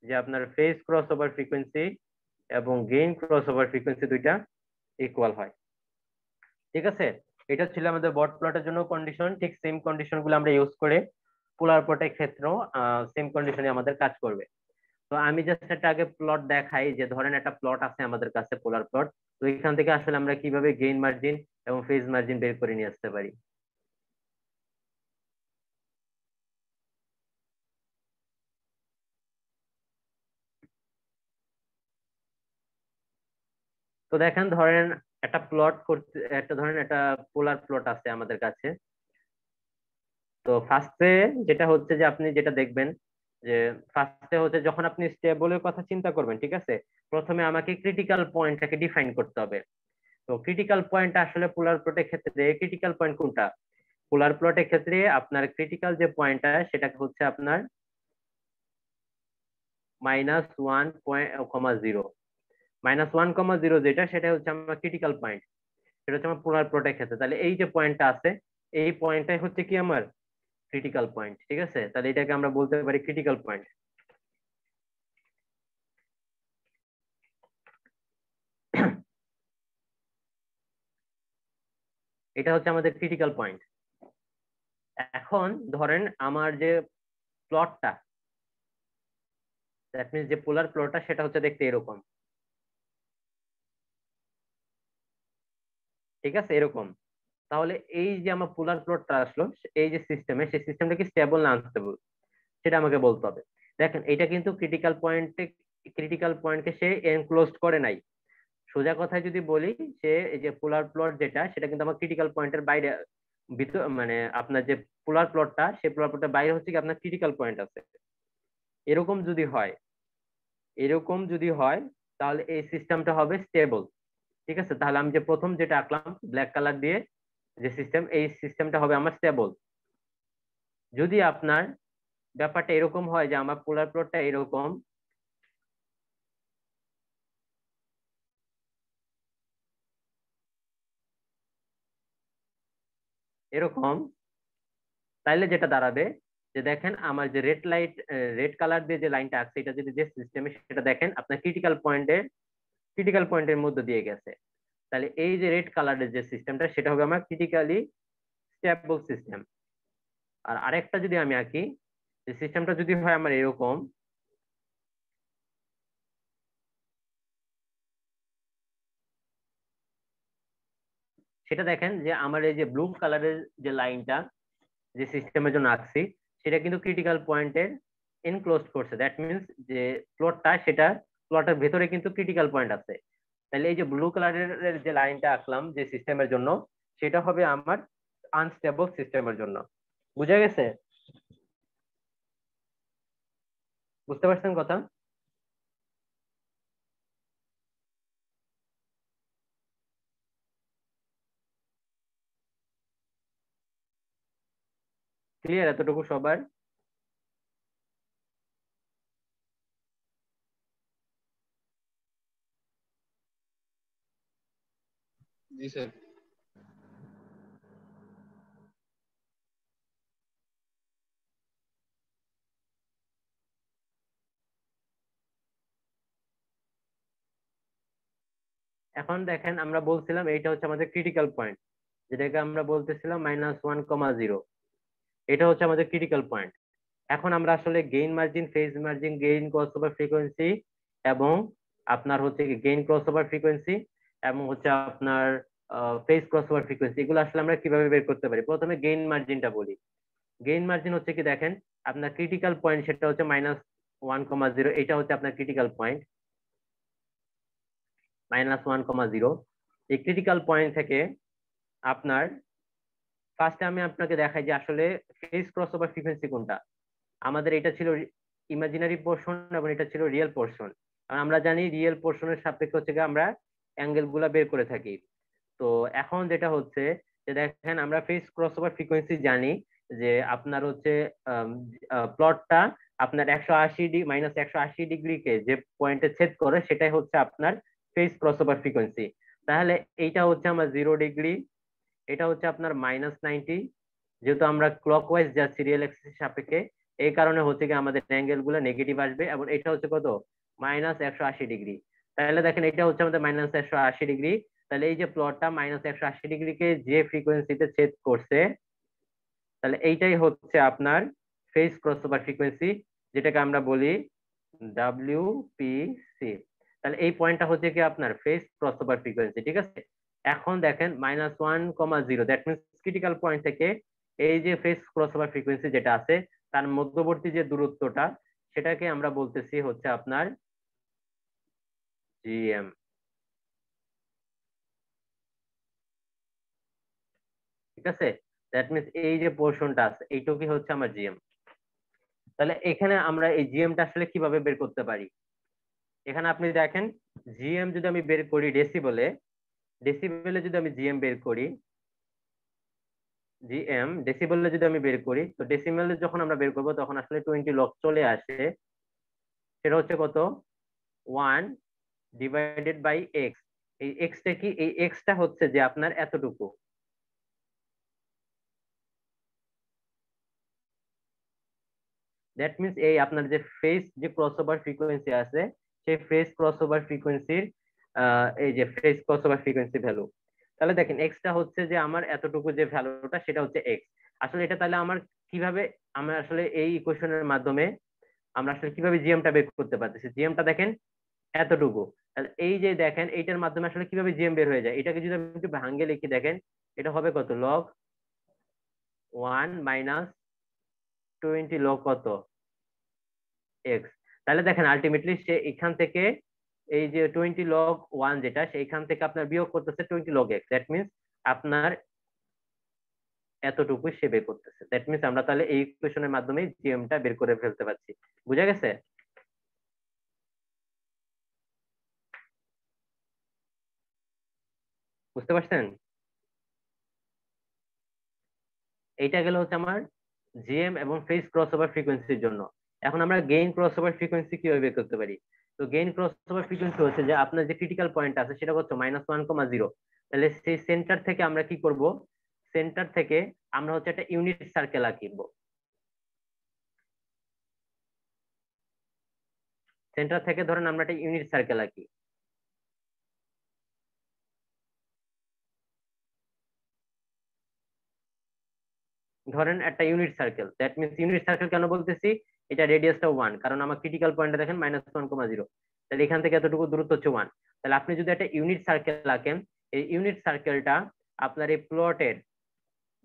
যে আপনার ফেজ ক্রস ওভার ফ্রিকোয়েন্সি এবং গেইন ক্রস ওভার ফ্রিকোয়েন্সি দুইটা ইকুয়াল হয়। ঠিক আছে, এটা ছিল আমাদের বট প্লটের জন্য কন্ডিশন। ঠিক সেম কন্ডিশন গুলো আমরা ইউজ করে পোলার প্লটের ক্ষেত্রেও সেম কন্ডিশনে আমাদের কাজ করবে। তো আমি জাস্ট একটা আগে প্লট দেখাই, যে ধরেন একটা প্লট আছে আমাদের কাছে পোলার প্লট, তো এখান থেকে আসলে আমরা কিভাবে গেইন মার্জিন এবং ফেজ মার্জিন বের করে নিয়ে আসতে পারি। তো দেখেন ধরেন একটা প্লট করতে, একটা ধরেন একটা পোলার প্লট আছে আমাদের কাছে। তো ফার্স্টে যেটা হচ্ছে যে আপনি যেটা দেখবেন যে ফার্স্টে হচ্ছে যখন আপনি স্টেবলের কথা চিন্তা করবেন, ঠিক আছে, প্রথমে আমাকে ক্রিটিক্যাল পয়েন্টটাকে ডিফাইন করতে হবে। তো ক্রিটিক্যাল পয়েন্ট আসলে পোলার প্লটের ক্ষেত্রে ক্রিটিক্যাল পয়েন্ট কোনটা? পোলার প্লটের ক্ষেত্রে আপনার ক্রিটিক্যাল যে পয়েন্টটা সেটা হচ্ছে আপনার -1,0, -1,0 যেটা, সেটা হচ্ছে আমার ক্রিটিক্যাল পয়েন্ট। সেটা হচ্ছে আমার পোলার প্লটের ক্ষেত্রে। তাহলে এই যে পয়েন্টটা আছে, এই পয়েন্টটাই হচ্ছে কি আমার ক্রিটিক্যাল পয়েন্ট। ঠিক আছে, তাহলে এটাকে আমরা বলতে পারি ক্রিটিক্যাল পয়েন্ট। এটা হচ্ছে আমাদের ক্রিটিক্যাল পয়েন্ট। এখন ধরেন আমার যে প্লটটা, দ্যাট মিনস যে পোলার প্লটটা, সেটা হচ্ছে দেখতে এরকম। ঠিক আছে, এরকম। তাহলে এই যে আমার পোলার প্লটটা আসলো এই যে সিস্টেমে, সেই সিস্টেমটা কি স্টেবল না আনস্টেবল সেটা আমাকে বলতে হবে। দেখেন এটা কিন্তু ক্রিটিক্যাল পয়েন্টকে সে এনক্লোজড করে নাই। সোজা কথায় যদি বলি, সে এই যে পোলার প্লট যেটা, সেটা কিন্তু আমার ক্রিটিক্যাল পয়েন্টের বাইরে, ভিতর মানে আপনার যে পোলার প্লটটা, সেই পোলার প্লটের বাইরে হচ্ছে কি আপনার ক্রিটিক্যাল পয়েন্ট আছে। এরকম যদি হয়, এরকম যদি হয় তাহলে এই সিস্টেমটা হবে স্টেবল। ঠিক আছে, তাহলে আমি যে প্রথম যেটা আঁকলাম ব্ল্যাক কালার দিয়ে যে সিস্টেম, এই সিস্টেমটা হবে আমার স্টেবল। যদি আপনার ব্যাপারটা এরকম হয় যে আমার পোলার প্লটটা এরকম, এরকম, তাইলে যেটা দাঁড়াবে যে দেখেন আমার যে রেড কালার দিয়ে যে লাইনটা আছে, এটা যদি যে সিস্টেমে, সেটা দেখেন আপনার ক্রিটিক্যাল পয়েন্টের মধ্যে দিয়ে গেছে। তাহলে এই যে রেড কালারের যে সিস্টেমটা, সেটা হবে আমার ক্রিটিক্যালি স্টেবল সিস্টেম। আর আরেকটা যদি আমি আঁকি, যে সিস্টেমটা যদি হয় আমার এরকম, সেটা দেখেন যে আমার এই যে ব্লু কালারের যে লাইনটা যে সিস্টেমের জন্য আঁকছি, সেটা কিন্তু ক্রিটিক্যাল পয়েন্টের এনক্লোজ করছে। দ্যাট মিনস যে প্লটটা, সেটা প্লটের ভেতরে কিন্তু ক্রিটিক্যাল পয়েন্ট আছে। তাহলে এই যে ব্লু কালারের যে লাইনটা আঁকলাম যে সিস্টেমের জন্য, সেটা হবে আমার আনস্টেবল সিস্টেমের জন্য। বুঝা গেছে? বুঝতে পারছেন কথা? ক্লিয়ার এতটুকু সবার? জি স্যার। এখন দেখেন আমরা বলছিলাম এইটা হচ্ছে আমাদের ক্রিটিক্যাল পয়েন্ট, যেটাকে আমরা বলতেছিলাম -1,0, এটা হচ্ছে আমাদের ক্রিটিক্যাল পয়েন্ট। এখন আমরা আসলে gain margin, phase margin, gain cross over frequency এবং আপনার হচ্ছে গেইন ক্রস ওভার ফ্রিকোয়েন্সি এবং হচ্ছে আপনার ফেজ ক্রস ওভার ফ্রিকোয়েন্সি, এগুলো আসলে আমরা কিভাবে বের করতে পারি। প্রথমে গেইন মার্জিনটা বলি। গেইন মার্জিন হচ্ছে কি দেখেন, আপনার ক্রিটিক্যাল পয়েন্ট সেটা হচ্ছে -1,0, এটা হচ্ছে আপনার ক্রিটিক্যাল পয়েন্ট -1,0। এই ক্রিটিক্যাল পয়েন্ট থেকে আপনার ফার্স্টে আমি আপনাকে দেখাই যে আসলে ফেজ ক্রস ওভার ফ্রিকোয়েন্সি কোনটা। আমাদের এটা ছিল ইমাজিনারি পোর্শন এবং এটা ছিল রিয়েল পোর্শন। আমরা জানি রিয়েল পোর্শনের সাপেক্ষে হচ্ছে আমরা অ্যাঙ্গেল গুলা বের করে থাকি। তো এখন যেটা হচ্ছে যে দেখেন আমরা ফেজ ক্রস ওভার ফ্রিকোয়েন্সি জানি যে আপনার হচ্ছে প্লটটা আপনার 180 মাইনাস 180 ডিগ্রিকে যে পয়েন্টে ছেদ করে সেটাই হচ্ছে আপনার ফেজ ক্রসওভার ফ্রিকোয়েন্সি। তাহলে এইটা হচ্ছে আমার 0 ডিগ্রি, এটা হচ্ছে আপনার -90, যেহেতু আমরা ক্লকওয়াইজ যাচ্ছি রিয়েল এক্সিসের সাপেক্ষে, এই কারণে হচ্ছে কি আমাদের অ্যাঙ্গেল গুলো নেগেটিভ আসবে, এবং এটা হচ্ছে কত -180 ডিগ্রি। তাহলে দেখেন এটা হচ্ছে আমাদের -180 ডিগ্রি। তাহলে এই যে প্লটটা -180 ডিগ্রিকে যে ফ্রিকোয়েন্সিতে ছেদ করছে, তাহলে এইটাই হচ্ছে আপনার ফেজ ক্রসওভার ফ্রিকোয়েন্সি, যেটাকে আমরা বলি WPC। তাহলে এই পয়েন্টটা হচ্ছে কি আপনার ফেজ ক্রসওভার ফ্রিকোয়েন্সি, ঠিক আছে। এখন দেখেন -1,0, দ্যাট মিনস ক্রিটিক্যাল পয়েন্ট থেকে এই যে ফেজ ক্রসওভার ফ্রিকোয়েন্সি যেটা আছে তার মধ্যবর্তী যে দূরত্বটা, সেটাকে আমরা বলতেছি হচ্ছে আপনার GM। ঠিক আছে, দ্যাট মিনস এই যে পোর্শনটা আছে এইটুকুই হচ্ছে আমার GM। তাহলে এখানে আমরা এই জিএমটা আসলে কিভাবে বের করতে পারি? এখানে আপনি দেখেন, জিএম যদি আমি বের করি ডেসিবেলে, যদি আমি জিএম বের করি, ডেসিবেলে যদি আমি বের করি, তো ডেসিমেলে যখন আমরা বের করবো তখন আসলে 20 লগ চলে আসে। সেটা হচ্ছে কত, 1/x। এই এক্সটা কি, এই এক্সটা হচ্ছে যে আপনার এতটুকু। দ্যাট মিনস এই আপনার যে ফেজ যে ক্রসওভার ফ্রিকোয়েন্সি আছে, সেই ফেজ ক্রসওভার ফ্রিকোয়েন্সির এই যে ফেজ ক্রসওভার ফ্রিকোয়েন্সি ভ্যালু। তাহলে দেখেন এক্সটা হচ্ছে যে আমার এতটুকু যে ভ্যালুটা সেটা হচ্ছে এক্স। আসলে এটা তাহলে আমার কিভাবে, আমরা আসলে এই ইকুয়েশনের মাধ্যমে আমরা আসলে কিভাবে জিএমটা বের করতে পারতেছি? জিএমটা দেখেন এতটুকু। তাহলে এই যে দেখেন এইটার মাধ্যমে আসলে কিভাবে জিএম বের হয়ে যায়, এটাকে যদি আমি একটু ভাঙ্গে লিখি, দেখেন এটা হবে কত, লগ 1 - 20 লগ কত এক্স। তাহলে দেখেন আলটিমেটলি সে এখান থেকে এই যে 20 log 1 যেটা, সেইখান থেকে আপনার বিয়োগ করতেছে 20 log x। দ্যাট মিনস আপনার এতটুকু সে বের করতেছে। দ্যাট মিনস আমরা তাহলে এই ইকুয়েশনের মাধ্যমে জিএমটা বের করে ফেলতে পারছি। বুঝা গেছে? বুঝতে পারছেন? এইটা গেল হচ্ছে আমার জিএম এবং ফেজ ক্রসওভার ফ্রিকোয়েন্সির জন্য। এখন আমরা গেইন ক্রসওভার ফ্রিকোয়েন্সি কিভাবে বের করতে পারি? তো গেইন ক্রসওভার ফ্রিকোয়েন্সি হচ্ছে যে আপনার যে ক্রিটিক্যাল পয়েন্ট আছে সেটা হচ্ছে -1,0। তাহলে সেই সেন্টার থেকে আমরা কি করব, সেন্টার থেকে আমরা হচ্ছে একটা ইউনিট সার্কেল আঁকিব। সেন্টার থেকে ধরেন আমরা একটা ইউনিট সার্কেল আঁকি, ধরেন একটা unit circle. That means unit circle কেন বলতেছি, এটা রেডিয়াসটা 1, কারণ আমার ক্রিটিক্যাল পয়েন্টে দেখেন -1,0। তাহলে এখান থেকে এতটুকু দূরত্ব হচ্ছে 1। তাহলে আপনি যদি একটা ইউনিট সার্কেল আঁকেন, এই ইউনিট সার্কেলটা আপনার এই প্লটের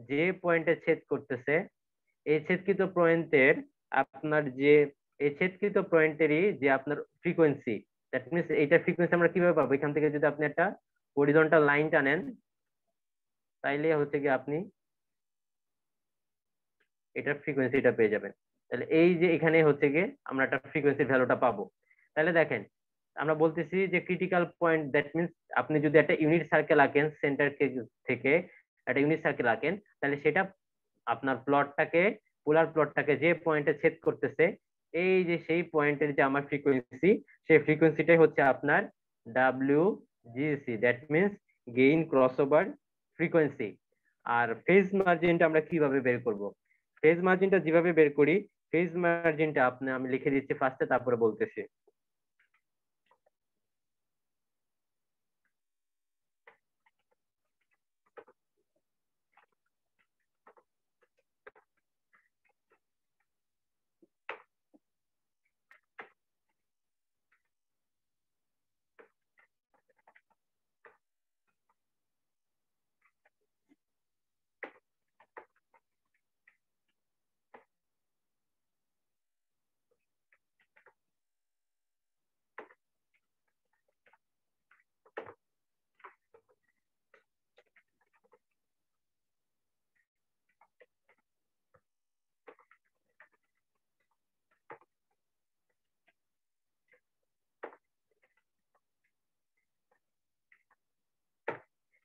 যে পয়েন্টে ছেদ করতেছে, এই ছেদকৃত পয়েন্টের আপনার যে এই ছেদকৃত পয়েন্টেরই যে আপনার ফ্রিকোয়েন্সি, দ্যাট মিনস এইটার ফ্রিকোয়েন্সি আমরা কিভাবে পাবো? এখান থেকে যদি আপনি একটা হরিজন্টাল লাইন টানেন, তাইলে হচ্ছে কি আপনি এটার ফ্রিকোয়েন্সিটা পেয়ে যাবেন। তাহলে এই যে এখানে হচ্ছে গিয়ে আমরা একটা ফ্রিকোয়েন্সির ভ্যালুটা পাবো। তাহলে দেখেন আমরা বলতেছি যে ক্রিটিক্যাল পয়েন্ট, দ্যাট মিনস আপনি যদি একটা ইউনিট সার্কেল আঁকেন, সেন্টার থেকে একটা ইউনিট সার্কেল আঁকেন, তাহলে সেটা আপনার প্লটটাকে, পোলার প্লটটাকে যে পয়েন্টে ছেদ করতেছে, এই যে সেই পয়েন্টের যে আমার ফ্রিকোয়েন্সি, সেই ফ্রিকোয়েন্সিটাই হচ্ছে আপনার WGC, that means gain crossover frequency. আর ফেজ মার্জিনটা আমরা কিভাবে বের করব? ফেজ মার্জিনটা যেভাবে বের করি, ফেজ মার্জিনটা আপনি আমি লিখে দিচ্ছি ফার্স্টে, তারপরে বলতেছি।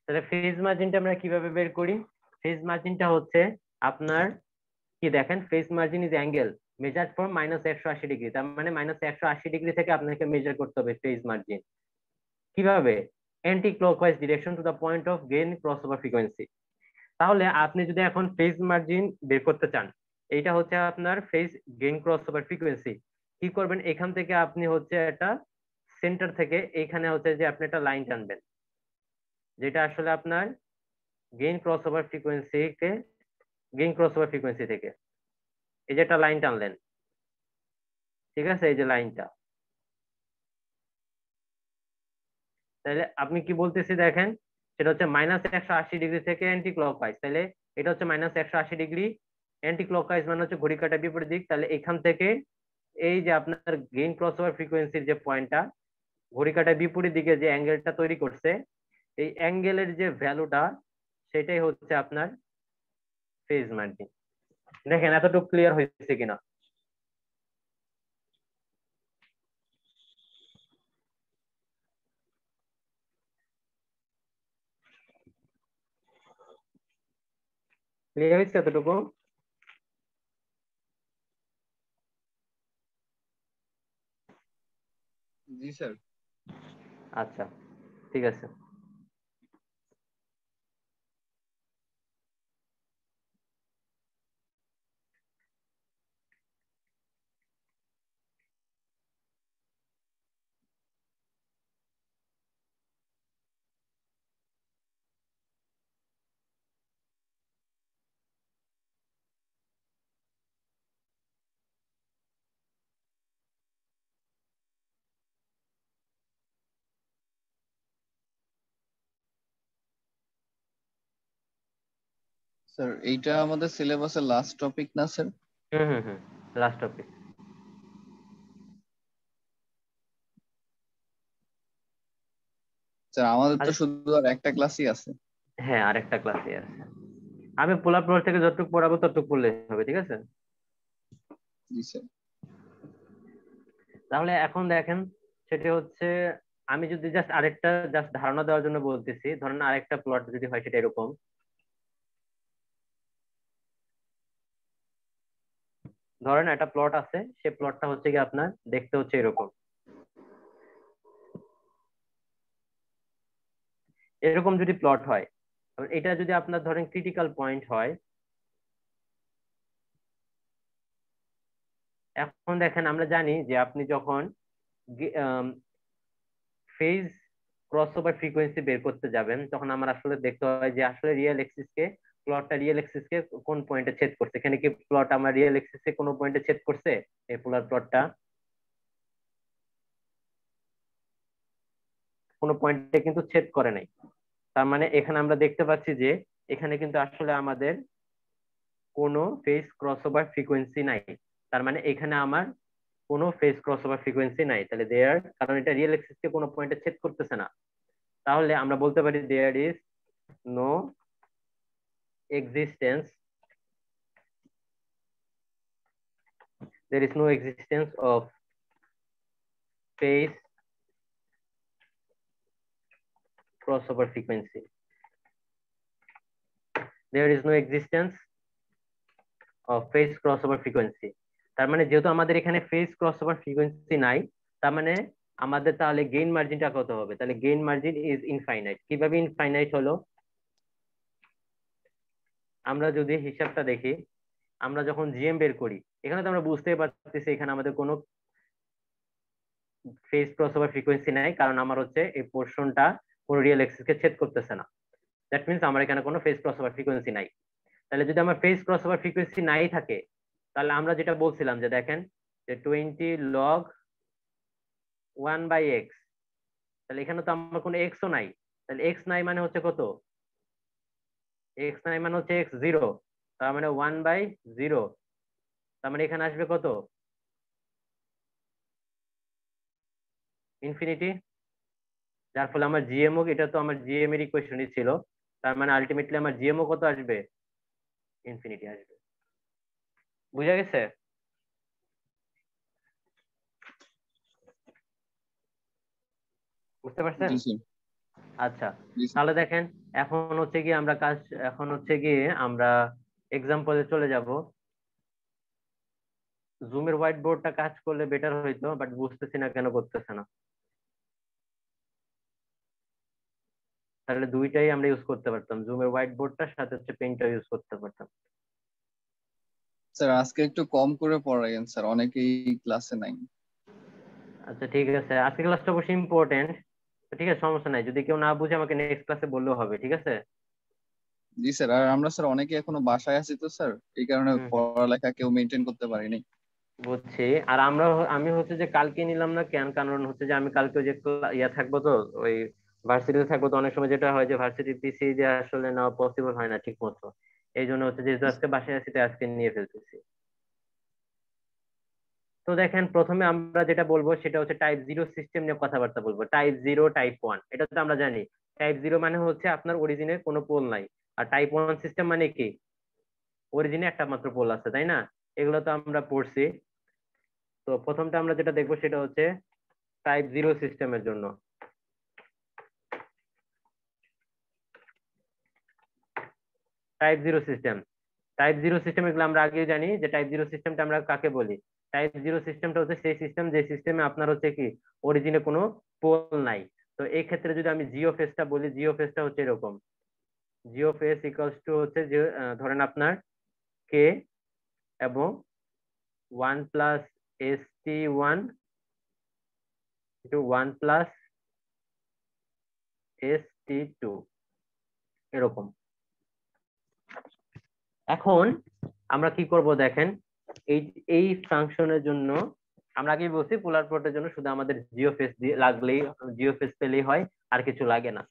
তাহলে ফেজ মার্জিনটা আমরা কিভাবে বের করি? ফেজ মার্জিনটা হচ্ছে আপনার কি দেখেন, phase margin is angle measured from -180 degree, তার মানে -180 ডিগ্রি থেকে আপনাকে মেজার করতে হবে ফেজ মার্জিন। কিভাবে? Anti clockwise direction to the point of gain crossover frequency. তাহলে আপনি যদি এখন ফেজ মার্জিন বের করতে চান, এইটা হচ্ছে আপনার ফেজ গেইন ক্রসওভার ফ্রিকোয়েন্সি, কি করবেন, এখান থেকে আপনি হচ্ছে একটা সেন্টার থেকে এইখানে হচ্ছে যে আপনি একটা লাইন টানবেন, যেটা আসলে আপনার গেইন ক্রসওভার ফ্রিকোয়েন্সি থেকে এই যে একটা লাইন টানলেন, ঠিক আছে, এই যে লাইনটা। তাহলে আপনি কি বলতেছি দেখেন, সেটা হচ্ছে -180 ডিগ্রি থেকে অ্যান্টি ক্লকওয়াইজ, তাহলে এটা হচ্ছে -180 ডিগ্রি, অ্যান্টি ক্লকওয়াইজ মানে হচ্ছে ঘড়ি কাঁটা বিপরীত দিক। তাহলে এখান থেকে এই যে আপনার গেইন ক্রসওভার ফ্রিকোয়েন্সির যে পয়েন্টটা, ঘড়ি কাঁটা বিপরীত দিকে যে অ্যাঙ্গেলটা তৈরি করছে, এই অ্যাঙ্গেলের যে ভ্যালুটা, সেটাই হচ্ছে আপনার ফেজ মার্জিন। দেখেন এতটুকু ক্লিয়ার হয়েছে কিনা? ক্লিয়ার হয়েছে এতটুকু? জি স্যার। আচ্ছা, ঠিক আছে। স্যার এইটা আমাদের সিলেবাসের লাস্ট টপিক না স্যার? হুম হুম হুম, লাস্ট টপিক। স্যার আমাদের তো শুধু আর একটা ক্লাসই আছে। হ্যাঁ, আরেকটা ক্লাসে আছে। আমি পোলার প্রোর থেকে যতটুকু পড়াবো ততটুকু পড়লে হবে, ঠিক আছে? জি স্যার। তাহলে এখন দেখেন, সেটা হচ্ছে, আমি যদি জাস্ট ধারণা দেওয়ার জন্য বলতেছি, ধরেন আরেকটা প্লট যদি হয় সেটা এরকম, ধরেন একটা প্লট আছে, সে প্লটটা হচ্ছে কি আপনার দেখতে হচ্ছে এরকম, এরকম যদি প্লট হয়, এটা যদি আপনার ধরেন ক্রিটিক্যাল পয়েন্ট হয়, এখন দেখেন আমরা জানি যে আপনি যখন ফেজ ক্রসওভার ফ্রিকোয়েন্সি বের করতে যাবেন, তখন আমার আসলে দেখতে হয় যে আসলে রিয়েল এক্সিস কে কোন পয়েন্টে ছেদ করছে। এখানে কি প্লট আমার রিয়েল এক্সিস কে কোনো পয়েন্টে ছেদ করছে? এই পোলার প্লটটা কোনো পয়েন্টে কিন্তু ছেদ করে নাই। তার মানে এখানে আমরা দেখতে পাচ্ছি যে এখানে কিন্তু আসলে আমাদের কোনো ফেজ ক্রসওভার ফ্রিকোয়েন্সি নাই। তার মানে এখানে আমার কোনো ফেজ ক্রসওভার ফ্রিকোয়েন্সি নাই, তাহলে দেয়ার, কারণ এটা রিয়েল এক্সিস কে কোনো পয়েন্টে ছেদ করতেছে না, তাহলে আমরা বলতে পারি there is no existence there is no existence of phase crossover frequency. There is no existence of phase crossover frequency. তার মানে যেহেতু আমাদের এখানে ফেজ ক্রসওভার ফ্রিকোয়েন্সি নাই, তার মানে আমাদের তাহলে গেইন মার্জিনটা কত হবে? তাহলে গেইন মার্জিন ইজ ইনফাইনাইট। কিভাবে ইনফাইনাইট হলো? আমরা যদি হিসাবটা দেখি, আমরা যখন জিএম বের করি, এখানে তো আমরা বুঝতেই পারতেছি এখানে আমাদের কোনো ফেজ ক্রসওভার ফ্রিকোয়েন্সি নাই, কারণ আমার হচ্ছে এই পোর্শনটা কোনো রিয়েল এক্সিস কে ছেদ করতেছে না। দ্যাট মিনস আমার এখানে কোনো ফেজ ক্রসওভার ফ্রিকোয়েন্সি নাই। তাহলে যদি আমার ফেজ ক্রসওভার ফ্রিকোয়েন্সি নাই থাকে, তাহলে আমরা যেটা বলছিলাম যে দেখেন যে 20 log 1/x, তাহলে এখানে তো আমার কোনো এক্সও নাই, তাহলে এক্স নাই মানে হচ্ছে কত? এক্স নাই মানে হচ্ছে এক্স জিরো, তার মানে 1/0, তার মানে এখানে আসবে কত? ইনফিনিটি। যার ফলে আমার জিএমও, এটা তো আমার জিএম এর ইকুয়েশনই ছিল, তার মানে আলটিমেটলি আমার জিএমও কত আসবে? ইনফিনিটি আসবে। বুঝা গেছে? বুঝতে পারছেন? জি স্যার। আচ্ছা, জি স্যার। তাহলে দেখেন, এখন হচ্ছে কি আমরা এক্সাম্পলে চলে যাব। জুমের হোয়াইট বোর্ডটা কাজ করলে বেটার হইতো, বাট বুঝতেছি না কেন করতেছে না। তাহলে দুইটাই আমরা ইউজ করতে পারতাম, জুমের হোয়াইট বোর্ডটার সাথে হচ্ছে পেনটা ইউজ করতে পারতাম। স্যার আজকে একটু কম করে পড়াইয়েন স্যার, অনেকেই ক্লাসে নাই। আচ্ছা ঠিক আছে, আজকে ক্লাসটা অবশ্যই ইম্পর্টেন্ট। ঠিক আছে, সমস্যা নাই, যদি কেউ না বুঝে আমাকে নেক্সট ক্লাসে বললেও হবে, ঠিক আছে। জি স্যার, আর আমরা স্যার অনেকে এখনো বাসায় আছি তো স্যার, এই কারণে হুম হুম, পড়ালেখা কেউ মেনটেন করতে পারিনি। বুঝছি। আর আমি হচ্ছে যে কালকে নিলাম না কেন, কারণ হচ্ছে যে আমি কালকে ওই যে ইয়া থাকবো তো, ওই ভার্সিটিতে থাকবো তো, অনেক সময় যেটা হয় যে ভার্সিটি পিসি দিয়ে আসলে নেওয়া পসিবল হয় না ঠিক মতো। এই জন্য হচ্ছে যেহেতু আজকে বাসায় আছি তাই আজকে নিয়ে ফেলতেছি। তো দেখেন, প্রথমে আমরা যেটা বলবো সেটা হচ্ছে টাইপ জিরো সিস্টেম নিয়ে কথাবার্তা বলবো। টাইপ জিরো, টাইপ ওয়ান, এটা তো আমরা জানি। টাইপ জিরো মানে হচ্ছে আপনার অরিজিনে কোনো পোল নাই, আর টাইপ ওয়ান সিস্টেম মানে কি, অরিজিনে একটা মাত্র পোল আছে, তাই না? এগুলো তো আমরা পড়ছি। তো প্রথমটা আমরা যেটা দেখবো সেটা হচ্ছে টাইপ জিরো সিস্টেমের জন্য। Type zero system, type zero system এগুলো আমরা আগেই জানি যে টাইপ জিরো সিস্টেমটা আমরা কাকে বলি। টাইপ জিরো সিস্টেমটা হচ্ছে সেই সিস্টেম যে সিস্টেমে আপনার হচ্ছে কি অরিজিনে কোনো পোল নাই। তো এই ক্ষেত্রে যদি আমি জিও ফেসটা বলি, জিও ফেসটা হচ্ছে এরকম, জিও ফেস ইকুয়ালস টু হচ্ছে যে ধরেন আপনার কে এবং one plus S T one one plus S T two, এরকম। এখন আমরা কি করব দেখেন, এই এই ফাংশনের জন্য আমরা আগে বলছি পোলার প্লটের জন্য শুধু আমাদের জিও ফেস দিয়ে লাগলেই, জিও ফেস পেলেই হয়, আর কিছু লাগে না।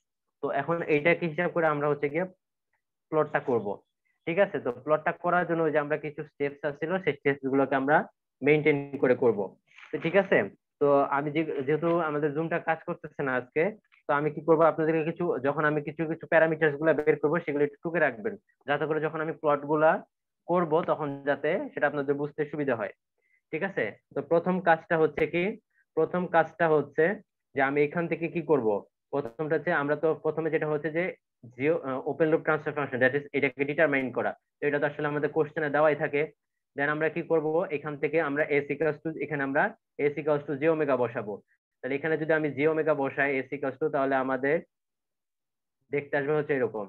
তো এখন এইটাকে হিসাব করে আমরা হচ্ছে গিয়ে প্লটটা করব। ঠিক আছে, তো প্লটটা করার জন্য ওই যে আমরা কিছু স্টেপস আছিল, সেই স্টেপস গুলোকে আমরা মেনটেন করে করব। তো ঠিক আছে, তো আমি যেহেতু আমাদের জুমটা কাজ করতেছে না আজকে, তো আমি কি করব, আপনাদেরকে কিছু যখন আমি কিছু কিছু প্যারামিটারস গুলা বের করবো সেগুলো একটু টুকে রাখবেন, যাতে করে যখন আমি প্লট গুলা করব তখন যাতে সেটা আপনাদের বুঝতে সুবিধা হয়। ঠিক আছে, তো প্রথম কাজটা হচ্ছে যে আমি এখান থেকে কি করব। প্রথমটা হচ্ছে আমরা তো প্রথমে যেটা হচ্ছে যে Jio open loop transfer function, that is এটাকে ডিটারমাইন করা। তো এটা তো আসলে আমাদের কোশ্চেনে দেওয়াই থাকে। দেন আমরা কি করব, এখান থেকে আমরা এস ইকুয়ালস টু, এখানে আমরা S equals two J omega বসাবো। তাহলে এখানে যদি আমি জে ওমেগা বসাই এস ইকুয়ালস টু, তাহলে আমাদের দেখতে আসবে হচ্ছে এরকম।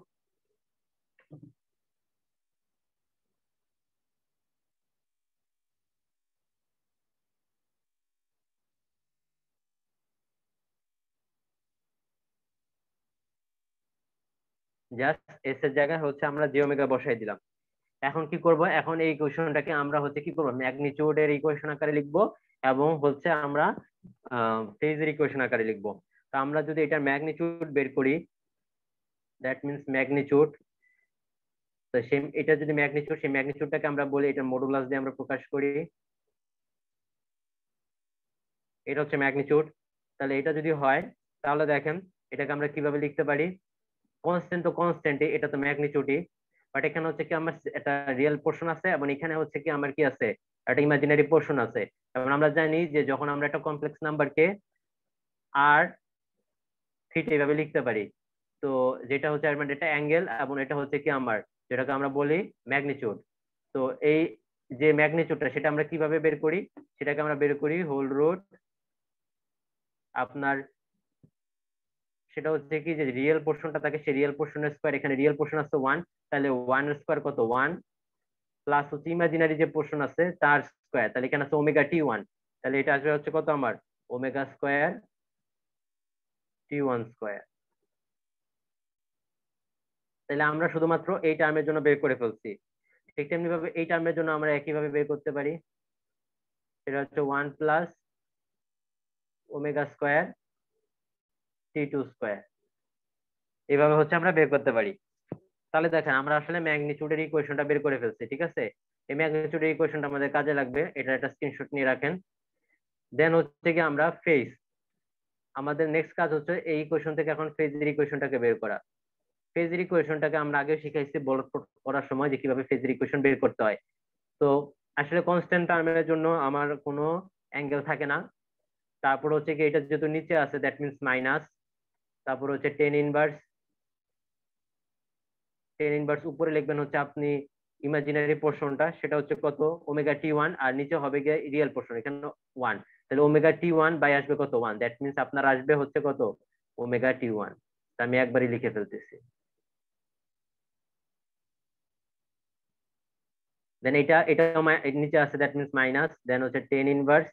জাস্ট এস এর জায়গায় হচ্ছে আমরা জে ওমেগা বসাই দিলাম। এখন কি করব, এখন এই ইকুয়েশনটাকে আমরা হচ্ছে কি করব, ম্যাগনিটিউডের ইকুয়েশন আকারে লিখবো, এবং হচ্ছে আমরা ফেজের ইকুয়েশন আকারে লিখবো। তো আমরা যদি এটার ম্যাগনিটিউড বের করি, দ্যাট মিন্স ম্যাগনিটিউড, তো সেই এটা যদি ম্যাগনিটিউড, সেই ম্যাগনিটিউডটাকে আমরা বলি এটা মডুলাস দিয়ে আমরা প্রকাশ করি, এটা হচ্ছে ম্যাগনিটিউড। তাহলে এটা যদি হয়, তাহলে দেখেন এটাকে আমরা কিভাবে লিখতে পারি, কনস্ট্যান্ট তো কনস্ট্যান্টই, এটা তো ম্যাগনিটিউডই, বাট এখানে হচ্ছে কি আমার একটা রিয়েল পোর্শন আছে, এবং এখানে হচ্ছে কি আমার কি আছে, একটা ইমাজিনারি পোর্শন আছে। এবং আমরা জানি যে যখন আমরা একটা কমপ্লেক্স নাম্বারকে আর থিটা এইভাবে লিখতে পারি, তো যেটা হচ্ছে মানে এটা অ্যাঙ্গেল, এবং এটা হচ্ছে কি আমার যেটাকে আমরা বলি ম্যাগনিটিউড। তো এই যে ম্যাগনিটিউডটা সেটা আমরা কিভাবে বের করি, সেটাকে আমরা বের করি হোল রুট আপনার, সেটা হচ্ছে কি যে রিয়েল পোর্শনটা থাকে সেই রিয়েল পোর্শনের স্কয়ার, এখানে রিয়েল পোর্শন আছে 1, তাহলে 1 এর স্কয়ার কত 1, প্লাস হচ্ছে ইমাজিনারি যে পোর্শন আছে তার স্কয়ার, তাহলে এখানে আছে ওমেগা টি 1, তাহলে এটা আসবে হচ্ছে কত আমার ওমেগা স্কয়ার টি 1 স্কয়ার। তাহলে আমরা শুধুমাত্র এই টার্মের জন্য বের করে ফেলছি। ঠিক তেমনি ভাবে এই টার্মের জন্য আমরা একইভাবে বের করতে পারি, সেটা হচ্ছে 1 প্লাস ওমেগা স্কয়ার টি 2 স্কয়ার, এইভাবে হচ্ছে আমরা বের করতে পারি। তাহলে দেখেন আমরা আসলে ম্যাগনিটিউডের ইকুয়েশনটা বের করে ফেলছি। ঠিক আছে, এই ম্যাগনিটিউডের ইকুয়েশনটা আমাদের কাজে লাগবে, এটা একটা স্ক্রিনশট নিয়ে রাখেন। দেন হচ্ছে কি আমরা ফেজ, আমাদের নেক্সট কাজ হচ্ছে এই ইকুয়েশন থেকে এখন ফেজের ইকুয়েশনটাকে বের করা। ফেজের ইকুয়েশনটাকে আমরা আগে শিখাইছি বল করার সময় যে কিভাবে ফেজের ইকুয়েশন বের করতে হয়। তো আসলে কনস্ট্যান্ট টার্মের জন্য আমার কোনো অ্যাঙ্গেল থাকে না। তারপর হচ্ছে কি এটা যেহেতু নিচে আছে দ্যাট মিন্স মাইনাস, তারপর হচ্ছে টেন ইনভার্স, টেন ইনভার্স উপরে লিখবেন হচ্ছে আপনি ইমাজিনারি পোর্শনটা সেটা হচ্ছে কত ওমেগা টি ওয়ান, আর নিচে হবে গিয়ে রিয়েল পোর্শন এখানে ওয়ান। তাহলে ওমেগা টি ওয়ান বাই আসবে কত ওয়ান, দ্যাট মিনস আপনার আসবে হচ্ছে কত ওমেগা টি ওয়ান। আমি একবারই লিখে ফেলতেছি। দেন এটা নিচে আছে, দ্যাট মিনস মাইনাস, দেন হচ্ছে tan inverse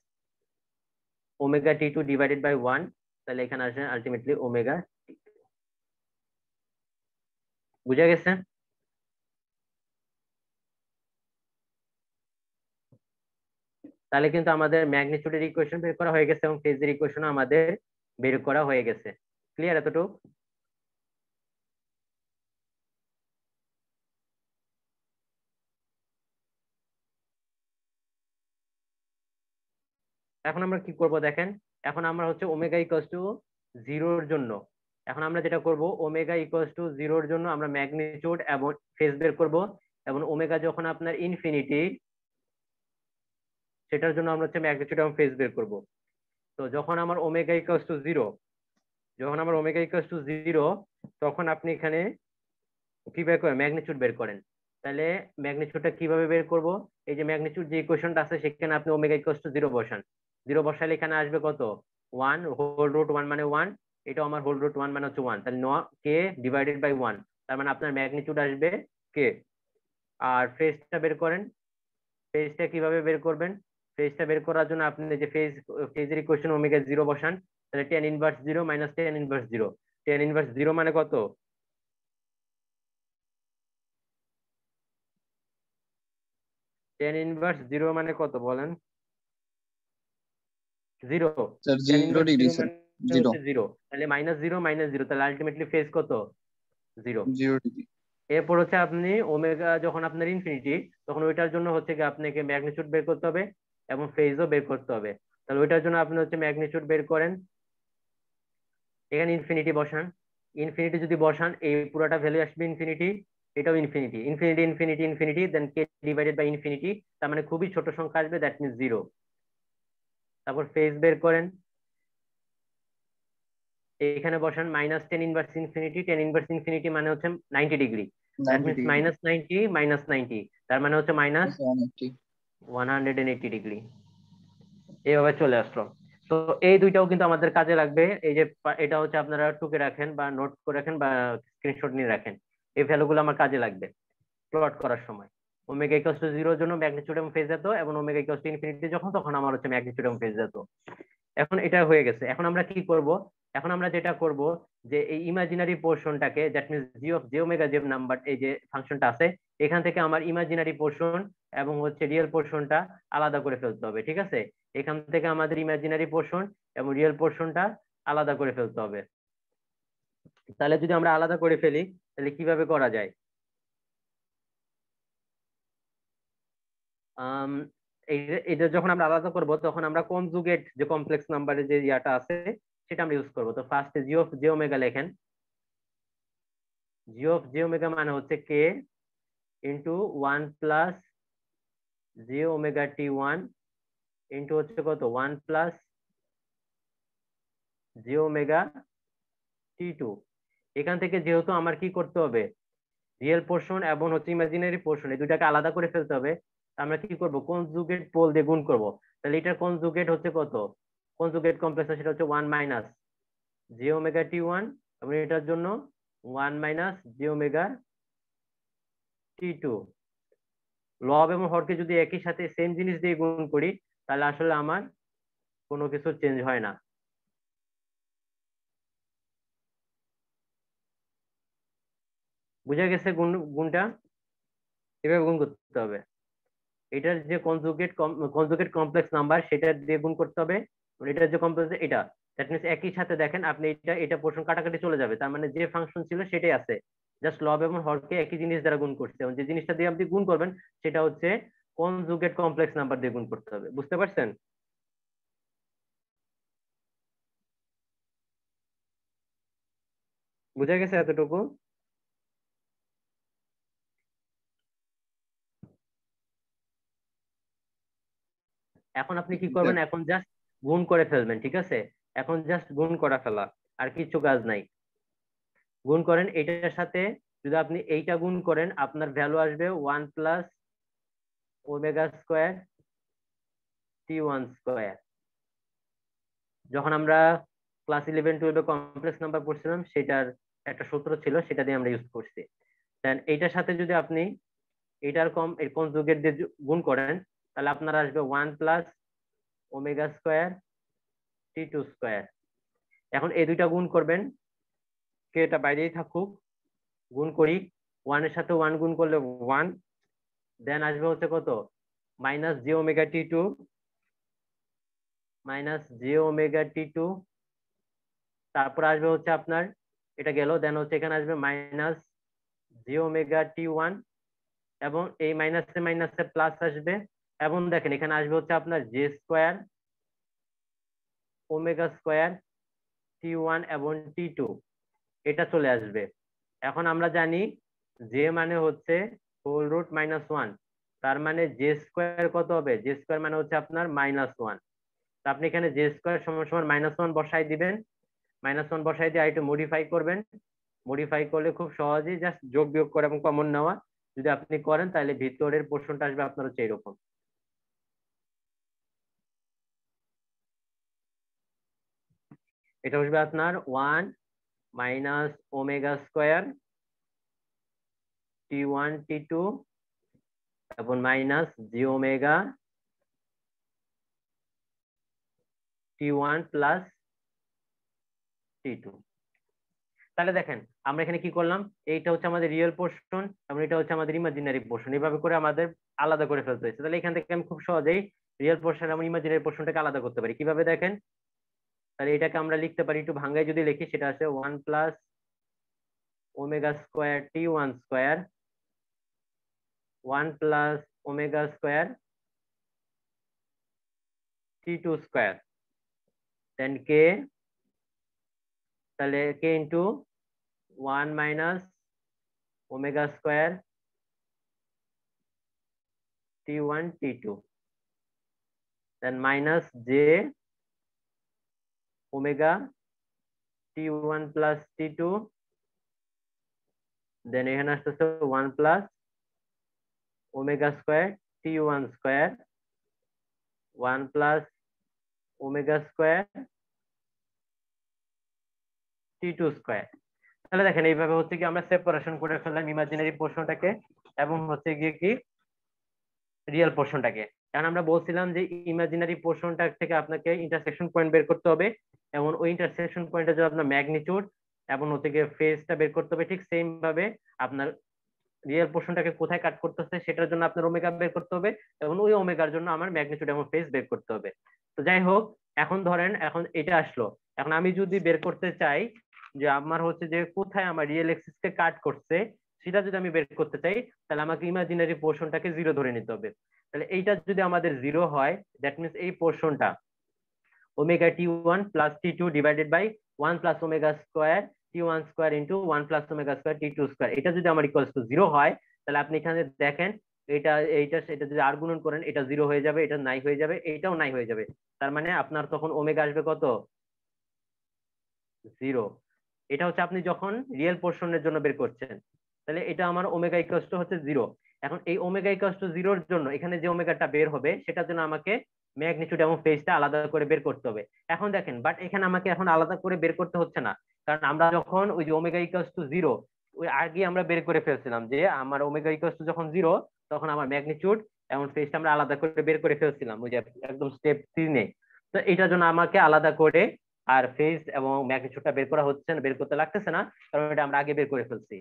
omega T two divided by one, তাহলে এখানে আসবে আলটিমেটলি ওমেগা। বুঝা গেছে? তাহলে কিন্তু আমাদের ম্যাগনিটিউডের ইকুয়েশন বের করা হয়ে গেছে এবং ফেজের ইকুয়েশন আমাদের বের করা হয়ে গেছে। ক্লিয়ার এতটুকু? এখন আমরা কি করব দেখেন, এখন আমরা হচ্ছে ওমেগা ইকুয়ালস টু জিরোর জন্য, এখন আমরা যেটা করব ওমেগা ইকুয়ালস টু জিরোর জন্য আমরা ম্যাগনিটিউড এবং ফেজ বের করব, এবং ওমেগা যখন আপনার ইনফিনিটি সেটার জন্য আমরা হচ্ছে ম্যাগনিটিউড এবং ফেজ বের করব। তো যখন আমার ওমেগা ইকুয়ালস টু জিরো, যখন আমার ওমেগা ইকুয়ালস টু জিরো, তখন আপনি এখানে কি বের করেন ম্যাগনিটিউড বের করেন। তাহলে ম্যাগনিটিউডটা কিভাবে বের করব, এই যে ম্যাগনিটিউড যে ইকুয়েশনটা আছে সেখানে আপনি ওমেগা ইকুয়ালস টু জিরো বসান, জিরো বসালে এখানে আসবে কত ওয়ান, হোল রুট ওয়ান মানে ওয়ান, এটা আমার হোল রুট ওয়ান মানে হচ্ছে ওয়ান, তাহলে কে ডিভাইডেড বাই ওয়ান, তার মানে আপনার ম্যাগনিটিউড আসবে কে। আর ফেজটা বের করেন, ফেজটা কিভাবে বের করবেন, ফেজটা বের করার জন্য আপনি যে ফেজের ইকুয়েশন ওমেগা জিরো বসান, তাহলে ten inverse zero minus tan inverse zero, ten inverse zero মানে কত, টেন ইনভার্স জিরো মানে কত বলেন, zero. Sir ten 0 inverse degree zero sir, মানে 0 হচ্ছে জিরো, তাহলে মাইনাস জিরো, তাহলে আলটিমেটলি ফেজ কত জিরো। 0 ডিগ্রি। এরপর হচ্ছে আপনি ওমেগা যখন আপনার ইনফিনিটি, তখন ওইটার জন্য হচ্ছে কি আপনাকে ম্যাগনিটিউড বের করতে হবে এবং ফেজও বের করতে হবে। তাহলে ওইটার জন্য আপনি হচ্ছে ম্যাগনিটিউড বের করেন, এখানে ইনফিনিটি বসান, ইনফিনিটি যদি বসান এই পুরোটা ভ্যালু আসবে ইনফিনিটি, এটাও infinity, infinity infinity infinity, then K divided by infinity, তার মানে খুবই ছোট সংখ্যা আসবে, দ্যাট মিনস জিরো। তারপর ফেজ বের করেন, এখানে বসান minus tan inverse infinity, tan inverse infinity মানে হচ্ছে 90 degree, that 90 means degree minus 90 minus 90, তার মানে হচ্ছে মাইনাস 180। 180 ডিগ্রি। এইভাবে চলে আসলো। তো এই দুইটাও কিন্তু আমাদের কাজে লাগবে, এই যে এটা হচ্ছে আপনারা টুকে রাখেন বা নোট করে রাখেন বা স্ক্রিনশট নিয়ে রাখেন, এই ভ্যালুগুলো আমার কাজে লাগবে প্লট করার সময়। ওমেগা ইকুয়ালস টু জিরোর জন্য ম্যাগনিটিউড এবং ফেজ যেত, এবং ওমেগা ইকুয়ালস টু ইনফিনিটি যখন, তখন আমার হচ্ছে ম্যাগনিটিউড এবং ফেজ যেত। এখন এটা হয়ে গেছে, এখন আমরা কি করব, এখন আমরা যেটা করব যে এই ইমাজিনারি পোর্শনটাকে, that means G of j omega j number, এই যে ফাংশনটা আছে এখান থেকে আমার ইমাজিনারি পোর্শন এবং হচ্ছে রিয়েল পোর্শনটা আলাদা করে ফেলতে হবে, ঠিক আছে? এখান থেকে আমাদের ইমাজিনারি পোর্শন এবং রিয়েল পোর্শনটা আলাদা করে ফেলতে হবে। তাহলে যদি আমরা আলাদা করে ফেলি তাহলে কিভাবে করা যায়, আম, এটা যখন আমরা আলাদা করব তখন আমরা কনজুগেট যে কমপ্লেক্স নাম্বারের যে ইয়াটা আছে সেটা আমরা ইউজ করব। তো ফার্স্টে জি অফ জে ওমেগা লেখেন, জি অফ জে ওমেগা মানে হচ্ছে K into one plus j omega T one into হচ্ছে কত one plus j omega T two. এখান থেকে যেহেতু আমার কি করতে হবে, রিয়েল পোর্শন এবং হচ্ছে ইমাজিনারি পোর্শন এই দুটাকে আলাদা করে ফেলতে হবে, আমরা কি করব কনজুগেট পোল দিয়ে গুণ করব। তাহলে এটার কনজুগেট হচ্ছে কত, কনজুগেট কমপ্লেক্স সেটা হচ্ছে one minus j omega T one, এবং এটার জন্য one minus j omega T two. লব এবং হরকে যদি একই সাথে সেম জিনিস দিয়ে গুণ করি তাহলে আসলে আমার কোনো কিছু চেঞ্জ হয় না। বুঝা গেছে গুণটা এভাবে গুণ করতে হবে, এটার যে কনজুগেট কমপ্লেক্স নাম্বার সেটা দিয়ে গুণ করতে হবে, এটার যে কমপ্লেক্স এটা, দ্যাট মিনস একই সাথে দেখেন আপনি এটা পোর্শন কাটাকাটি চলে যাবে, তার মানে যে ফাংশন ছিল সেটাই আছে, জাস্ট লব এবং হরকে একই জিনিস দ্বারা গুণ করছে, এবং যে জিনিসটা দিয়ে আপনি গুণ করবেন সেটা হচ্ছে কনজুগেট কমপ্লেক্স নাম্বার দিয়ে গুণ করতে হবে। বুঝতে পারছেন? বুঝা গেছে এতটুকু? এখন আপনি কি করবেন, এখন জাস্ট গুণ করে ফেলবেন, ঠিক আছে? এখন জাস্ট গুণ করা ফেলা, আর কিছু কাজ নাই। গুণ করেন এটার সাথে যদি আপনি এইটা গুণ করেন আপনার ভ্যালু আসবে 1 plus omega square T1 square. যখন আমরা ক্লাস 11-12 কমপ্লেক্স নাম্বার পড়ছিলাম সেটার একটা সূত্র ছিল, সেটা দিয়ে আমরা ইউজ করছি। দেন এইটার সাথে যদি আপনি এটার এর কনজুগেট দিয়ে গুণ করেন তাহলে আপনার আসবে 1 plus omega square T2 square. এখন এই দুইটা গুণ করবেন, কে এটা বাইরেই থাকুক, গুণ করি। 1 এর সাথে 1 গুণ করলে 1, দেন আসবে হচ্ছে কত মাইনাস জি ওমেগা T2 মাইনাস জি ওমেগা T2, তারপর আসবে হচ্ছে আপনার এটা গেল, দেন হচ্ছে এখানে আসবে মাইনাস জি ওমেগা T1 এবং এই মাইনাসে মাইনাসে প্লাস আসবে, এবং দেখেন এখানে আসবে হচ্ছে আপনার J square omega square T1 এবং T2 এটা চলে আসবে। এখন আমরা জানি জে মানে হচ্ছে হোল রুট -1, তার মানে জে স্কোয়ার কত হবে, জে স্কোয়ার মানে হচ্ছে আপনার -1। তো আপনি এখানে জে স্কোয়ার সমান সমান -1 বসাই দিবেন, -1 বসাই দিয়ে আরেকটু মডিফাই করবেন। মডিফাই করলে খুব সহজেই জাস্ট যোগ বিয়োগ করে এবং কমন নেওয়া যদি আপনি করেন তাহলে ভিতরের পোর্শনটা আসবে আপনার হচ্ছে এরকম। এটা আসবে আপনার 1 minus omega square T1 T2 এবং মাইনাস জি ওমেগা T1 প্লাস T2। তাহলে দেখেন আমরা এখানে কি করলাম, এইটা হচ্ছে আমাদের রিয়েল পোর্শন এবং এটা হচ্ছে আমাদের ইমাজিনারি পোর্শন, এইভাবে করে আমাদের আলাদা করে ফেলতে হয়েছে। তাহলে এখান থেকে আমি খুব সহজেই রিয়েল পোর্শন এবং ইমাজিনারি পোর্শনটাকে আলাদা করতে পারি। কিভাবে দেখেন, তাহলে এটাকে আমরা লিখতে পারি একটু ভাঙ্গায় যদি লিখি, সেটা আছে 1 plus omega square T1 square 1 plus omega square T2 square, then K, তাহলে K into 1 minus omega square T1 T2, then minus j omega T1 plus T2, then এখানে আসতেছে 1 plus omega square T1 square 1 plus omega square T2 square. তাহলে দেখেন এইভাবে হচ্ছে কি আমরা separation করে ফেললাম ইমাজিনারি পোর্শনটাকে এবং হচ্ছে গিয়ে কি রিয়েল পোর্শনটাকে। কারণ আমরা বলছিলাম যে ইমাজিনারি পোর্শনটা থেকে আপনাকে ইন্টারসেকশন পয়েন্ট বের করতে হবে, এবং ওই ইন্টারসেকশন পয়েন্টে যদি আপনার ম্যাগনিটিউড এবং হচ্ছে গিয়ে ফেজটা বের করতে হবে, ঠিক সেম ভাবে আপনার রিয়েল পোর্শনটাকে কোথায় কাট করতেছে সেটার জন্য আপনার ওমেগা বের করতে হবে, এবং ওই ওমেগার জন্য আমার ম্যাগনিটিউড এবং ফেজ বের করতে হবে। তো যাই হোক, এখন ধরেন এখন এটা আসলো, এখন আমি যদি বের করতে চাই যে আমার হচ্ছে যে কোথায় আমার রিয়েল এক্সিস কে কাট করছে সেটা যদি আমি বের করতে চাই, তাহলে আমাকে ইমাজিনারি পোর্শনটাকে 0 ধরে নিতে হবে। তাহলে এইটা যদি আমাদের 0 হয়, দ্যাট মিনস এই পোর্শনটা omega T1 plus T2 divided by 1 plus omega square T1 square into 1 plus omega square T2 square, এটা যদি আমার ইকুয়ালস টু 0 হয়, তাহলে আপনি এখানে দেখেন এটা যদি আর গুণন করেন এটা 0 হয়ে যাবে, এটা নাই হয়ে যাবে, এটাও নাই হয়ে যাবে। তার মানে আপনার তখন ওমেগা আসবে কত, 0। এটা হচ্ছে আপনি যখন রিয়েল পোর্শনের জন্য বের করছেন, তাহলে এটা আমার ওমেগা ইকুয়ালস টু হচ্ছে 0। এখন এই ওমেগা ইকুয়ালস টু 0-র জন্য এখানে যে ওমেগাটা বের হবে সেটার জন্য আমাকে ম্যাগনিটিউড এবং ফেজটা আলাদা করে বের করতে হবে। এখন দেখেন বাট এখানে আমাকে এখন আলাদা করে বের করতে হচ্ছে না, কারণ আমরা যখন ওই যে ওমেগা ইকুয়ালস টু 0 ওই আগে আমরা বের করে ফেলছিলাম যে আমার ওমেগা ইকুয়ালস টু যখন 0 তখন আমার ম্যাগনিটিউড এবং ফেজটা আমরা আলাদা করে বের করে ফেলছিলাম ওই যে একদম স্টেপ 3-এ। তো এটার জন্য আমাকে আলাদা করে আর ফেজ এবং ম্যাগনিটিউডটা বের করা হচ্ছে না, বের করতে লাগতেছে না, কারণ এটা আমরা আগে বের করে ফেলছি।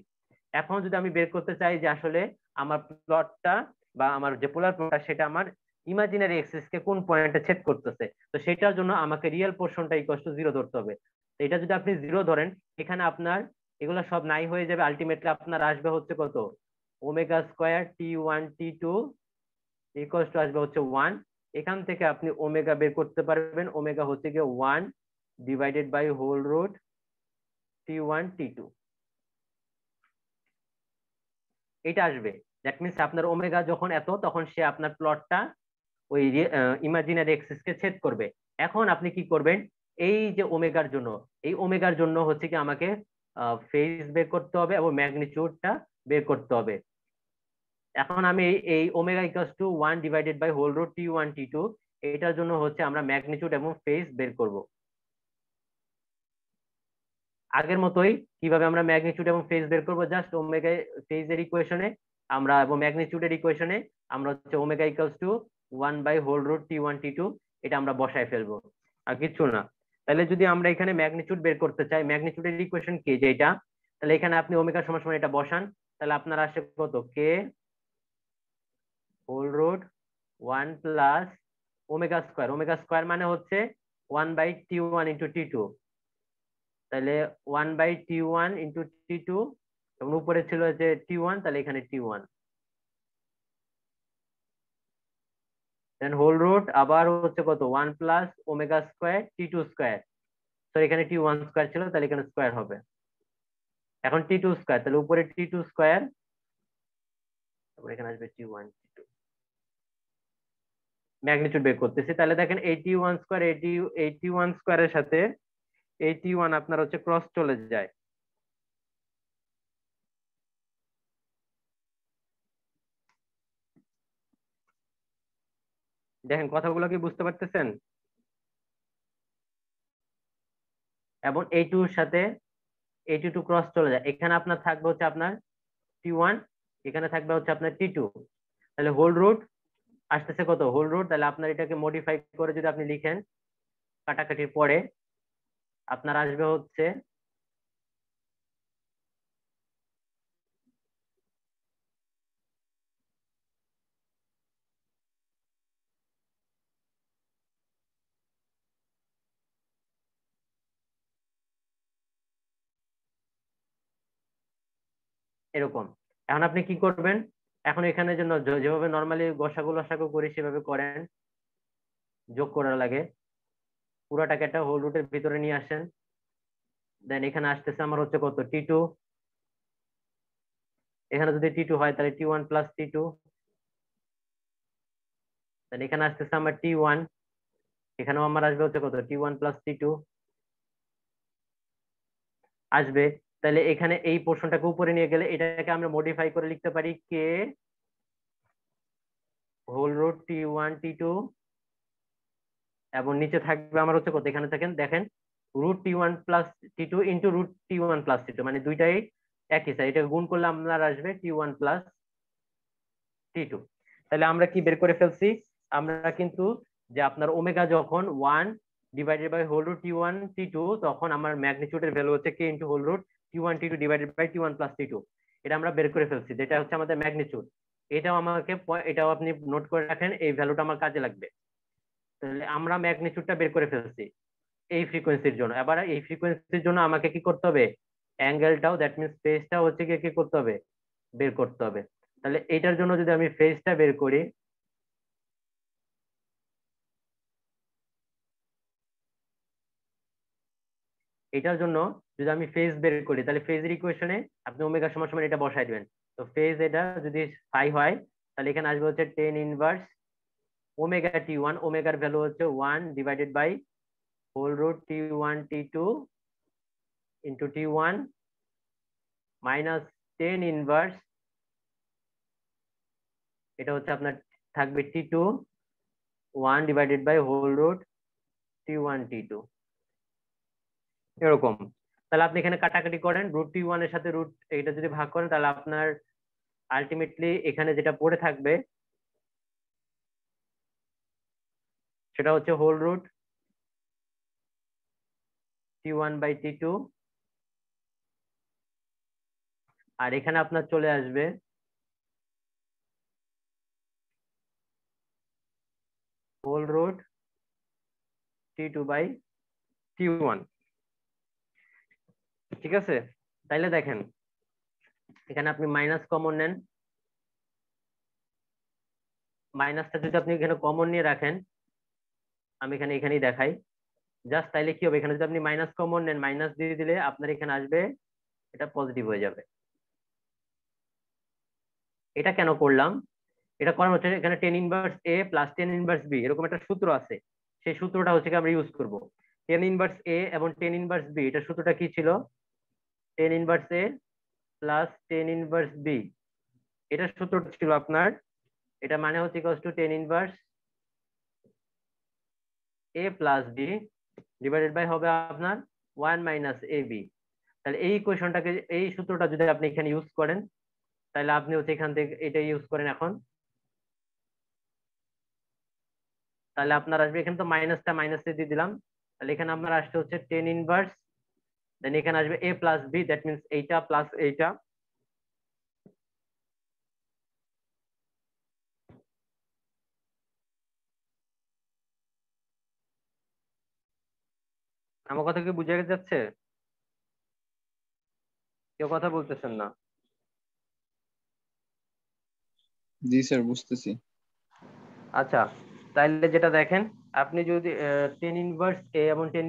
এখন যদি আমি বের করতে চাই যে আসলে আমার প্লটটা বা আমার যে পোলার প্লটটা সেটা আমার ইমাজিনারি এক্সিস কে কোন পয়েন্টে ছেদ করতেছে, তো সেটার জন্য আমাকে রিয়েল পোর্শনটা ইকুয়াল টু 0 ধরতে হবে। তো এটা যদি আপনি 0 ধরেন, এখানে আপনার এগুলো সব নাই হয়ে যাবে, আলটিমেটলি আপনার আসবে হচ্ছে কত, omega square T1 T2 equal to আসবে হচ্ছে 1। এখান থেকে আপনি ওমেগা বের করতে পারবেন, ওমেগা হচ্ছে গিয়ে 1 divided by whole root T1 T2, এটা আসবে। দ্যাট মিনস আপনার ওমেগা যখন এত তখন সে আপনার প্লটটা ওই ইমাজিনারি এক্সিস কে ছেদ করবে। এখন আপনি কি করবেন, এই যে ওমেগার জন্য, এই ওমেগার জন্য হচ্ছে কি আমাকে ফেজ বের করতে হবে এবং ম্যাগনিটিউডটা বের করতে হবে। এখন আমি এই omega equals to 1 divided by whole root T1 T2 এটার জন্য হচ্ছে আমরা ম্যাগনিটিউড এবং ফেজ বের করব। আগের মতোই কিভাবে আমরা ম্যাগনিটিউড এবং ফেজ বের করব, জাস্ট ওমেগা ফেজের ইকুয়েশনে আমরা এবং ম্যাগনিটিউডের ইকুয়েশনে আমরা হচ্ছে omega equals to 1 by whole root T1 T2 এটা আমরা বসায় ফেলবো, আর কিছু না। তাহলে যদি আমরা এখানে ম্যাগনিটিউড বের করতে চাই, ম্যাগনিটিউডের ইকুয়েশন কি যেটা, তাহলে এখানে আপনি ওমেগা সমান সমান এটা বসান, তাহলে আপনার আসে কত, K whole root 1 plus omega square. Omega square মানে হচ্ছে 1 বাই T1 ইন্টু T2, তাহলে 1 বাই T1 ইন্টু T2 এবং উপরে ছিল যে T1, তাহলে এখানে T1 দেন হোল রুট আবার হচ্ছে কত 1 plus omega square T2 square, তো এখানে T1 স্কয়ার ছিল তাহলে এখানে স্কয়ার হবে, এখন T2 স্কয়ার, তাহলে উপরে T2 স্কয়ার তারপর এখানে আসবে T1 T2। ম্যাগনিটিউড বের করতেছি, তাহলে দেখেন 81 স্কয়ার 81 স্কয়ারের সাথে 81 আপনার হচ্ছে ক্রস চলে যায়, দেখেন কথাগুলো কি বুঝতে পারতেছেন? এবং এই2 এর সাথে 82 ক্রস চলে যায়, এখানে আপনার থাকবে হচ্ছে আপনার T1, এখানে থাকবে হচ্ছে আপনার T2, তাহলে হোল রুট আসতেছে কত হোল রুট, তাহলে আপনার এটাকে মডিফাই করে যদি আপনি লিখেন কাটাকাটির পরে আপনার আসবে হচ্ছে এরকম। এখন আপনি কি করবেন, এখন এখানে জন্য যেভাবে নর্মালি গসাগু লসাগু করি সেভাবে করেন, যোগ করার লাগে পুরাটাকে একটা হোল রুটের ভিতরে নিয়ে আসেন, দেন এখানে আসতেছে আমার হচ্ছে কত T2, এখানে যদি T2 হয় তাহলে T1 প্লাস T2, দেন এখানে আসতেছে আমার T1, এখানেও আমার আসবে হচ্ছে কত T1 প্লাস T2 আসবে, তাহলে এখানে এই পোর্শনটাকে উপরে নিয়ে গেলে এটাকে আমরা মডিফাই করে লিখতে পারি কে হোল রুট T1 T2 এবং নিচে থাকবে আমার হচ্ছে কত, এখানে থাকেন দেখেন root T1 plus T2 into root T1 plus T2, মানে দুইটাই একই সাইড, এটা গুণ করলে আপনার আসবে T1 প্লাস T2। তাহলে আমরা কি বের করে ফেলছি, আমরা কিন্তু যে আপনার ওমেগা যখন 1 divided by whole root T1 T2 তখন আমার ম্যাগনিটিউডের ভ্যালু হচ্ছে k into whole root T1 T2 divided by T1 plus T2, এটা আমরা বের করে ফেলছি, যেটা হচ্ছে আমাদের ম্যাগনিটিউড। এটাও আমাকে এটাও আপনি নোট করে রাখেন, এই ভ্যালুটা আমার কাজে লাগবে। তাহলে আমরা ম্যাগনিটিউডটা বের করে ফেলছি এই ফ্রিকোয়েন্সির জন্য। এবার এই ফ্রিকোয়েন্সির জন্য আমাকে কি করতে হবে, অ্যাঙ্গেলটাও দ্যাট মিনস ফেজটাও হচ্ছে কি করতে হবে, বের করতে হবে। তাহলে এটার জন্য যদি আমি ফেজটা বের করি, এটার জন্য যদি আমি ফেজ বের করি তাহলে ফেজের ইকুয়েশনে আপনি ওমেগা সমান সমান এটা বসাই দিবেন, তো ফেজ এটা যদি ফাই হয় তাহলে এখানে আসবে হচ্ছে টেন ইনভার্স ওমেগা T1, ওমেগার ভ্যালু হচ্ছে 1 divided by whole root T1 T2 into T1 minus 10 inverse, এটা হচ্ছে আপনার থাকবে T2 1 divided by whole root T1 T2 এরকম। তাহলে আপনি এখানে কাটাকাটি করেন, রুট T1 এর সাথে রুট এটা যদি ভাগ করেন তাহলে আপনার আলটিমেটলি এখানে যেটা পড়ে থাকবে সেটা হচ্ছে whole root T1 by T2, আর এখানে আপনার চলে আসবে whole root T2 by T1, ঠিক আছে? তাইলে দেখেন এখানে আপনি মাইনাস কমন নেন, মাইনাসটা যদি আপনি এখানে কমন নিয়ে রাখেন, আমি এখানেই দেখাই জাস্ট, তাইলে কি হবে, এখানে যদি আপনি মাইনাস কমন নেন মাইনাস দিয়ে দিলে আপনার এখানে আসবে এটা পজিটিভ হয়ে যাবে। এটা কেন করলাম, এটা করার হচ্ছে এখানে tan inverse A plus tan inverse B এরকম একটা সূত্র আছে, সেই সূত্রটা হচ্ছে আমরা ইউজ করব। টেন ইনভার্স এ এবং টেন ইনভার্স বি, এটা সূত্রটা কি ছিল, tan inverse A plus tan inverse B, এটা সূত্রটা ছিল আপনার, এটা মানে হচ্ছে equals to tan inverse A plus B divided by হবে আপনার ওয়ান মাইনাস এ বি। তাহলে এই ইকুয়েশনটাকে, এই সূত্রটা যদি আপনি এখানে ইউজ করেন, তাহলে আপনি হচ্ছে এখান থেকে এটা ইউজ করেন এখন, তাহলে আপনার আসবে, এখানে তো মাইনাসটা মাইনাসে দিয়ে দিলাম, তাহলে এখানে আপনার আসছে হচ্ছে টেন ইনভার্স, দেন এখানে আসবে এ প্লাস বি, দ্যাট মিনস এইটা প্লাস এইটা, আমার কথা কি বুঝে যাচ্ছে? কেউ কথা বলতেছেন না। জি স্যার, বুঝতেছি। আচ্ছা, তাহলে যেটা দেখেন, আপনি যদি টেন ইনভার্স এ এবং tan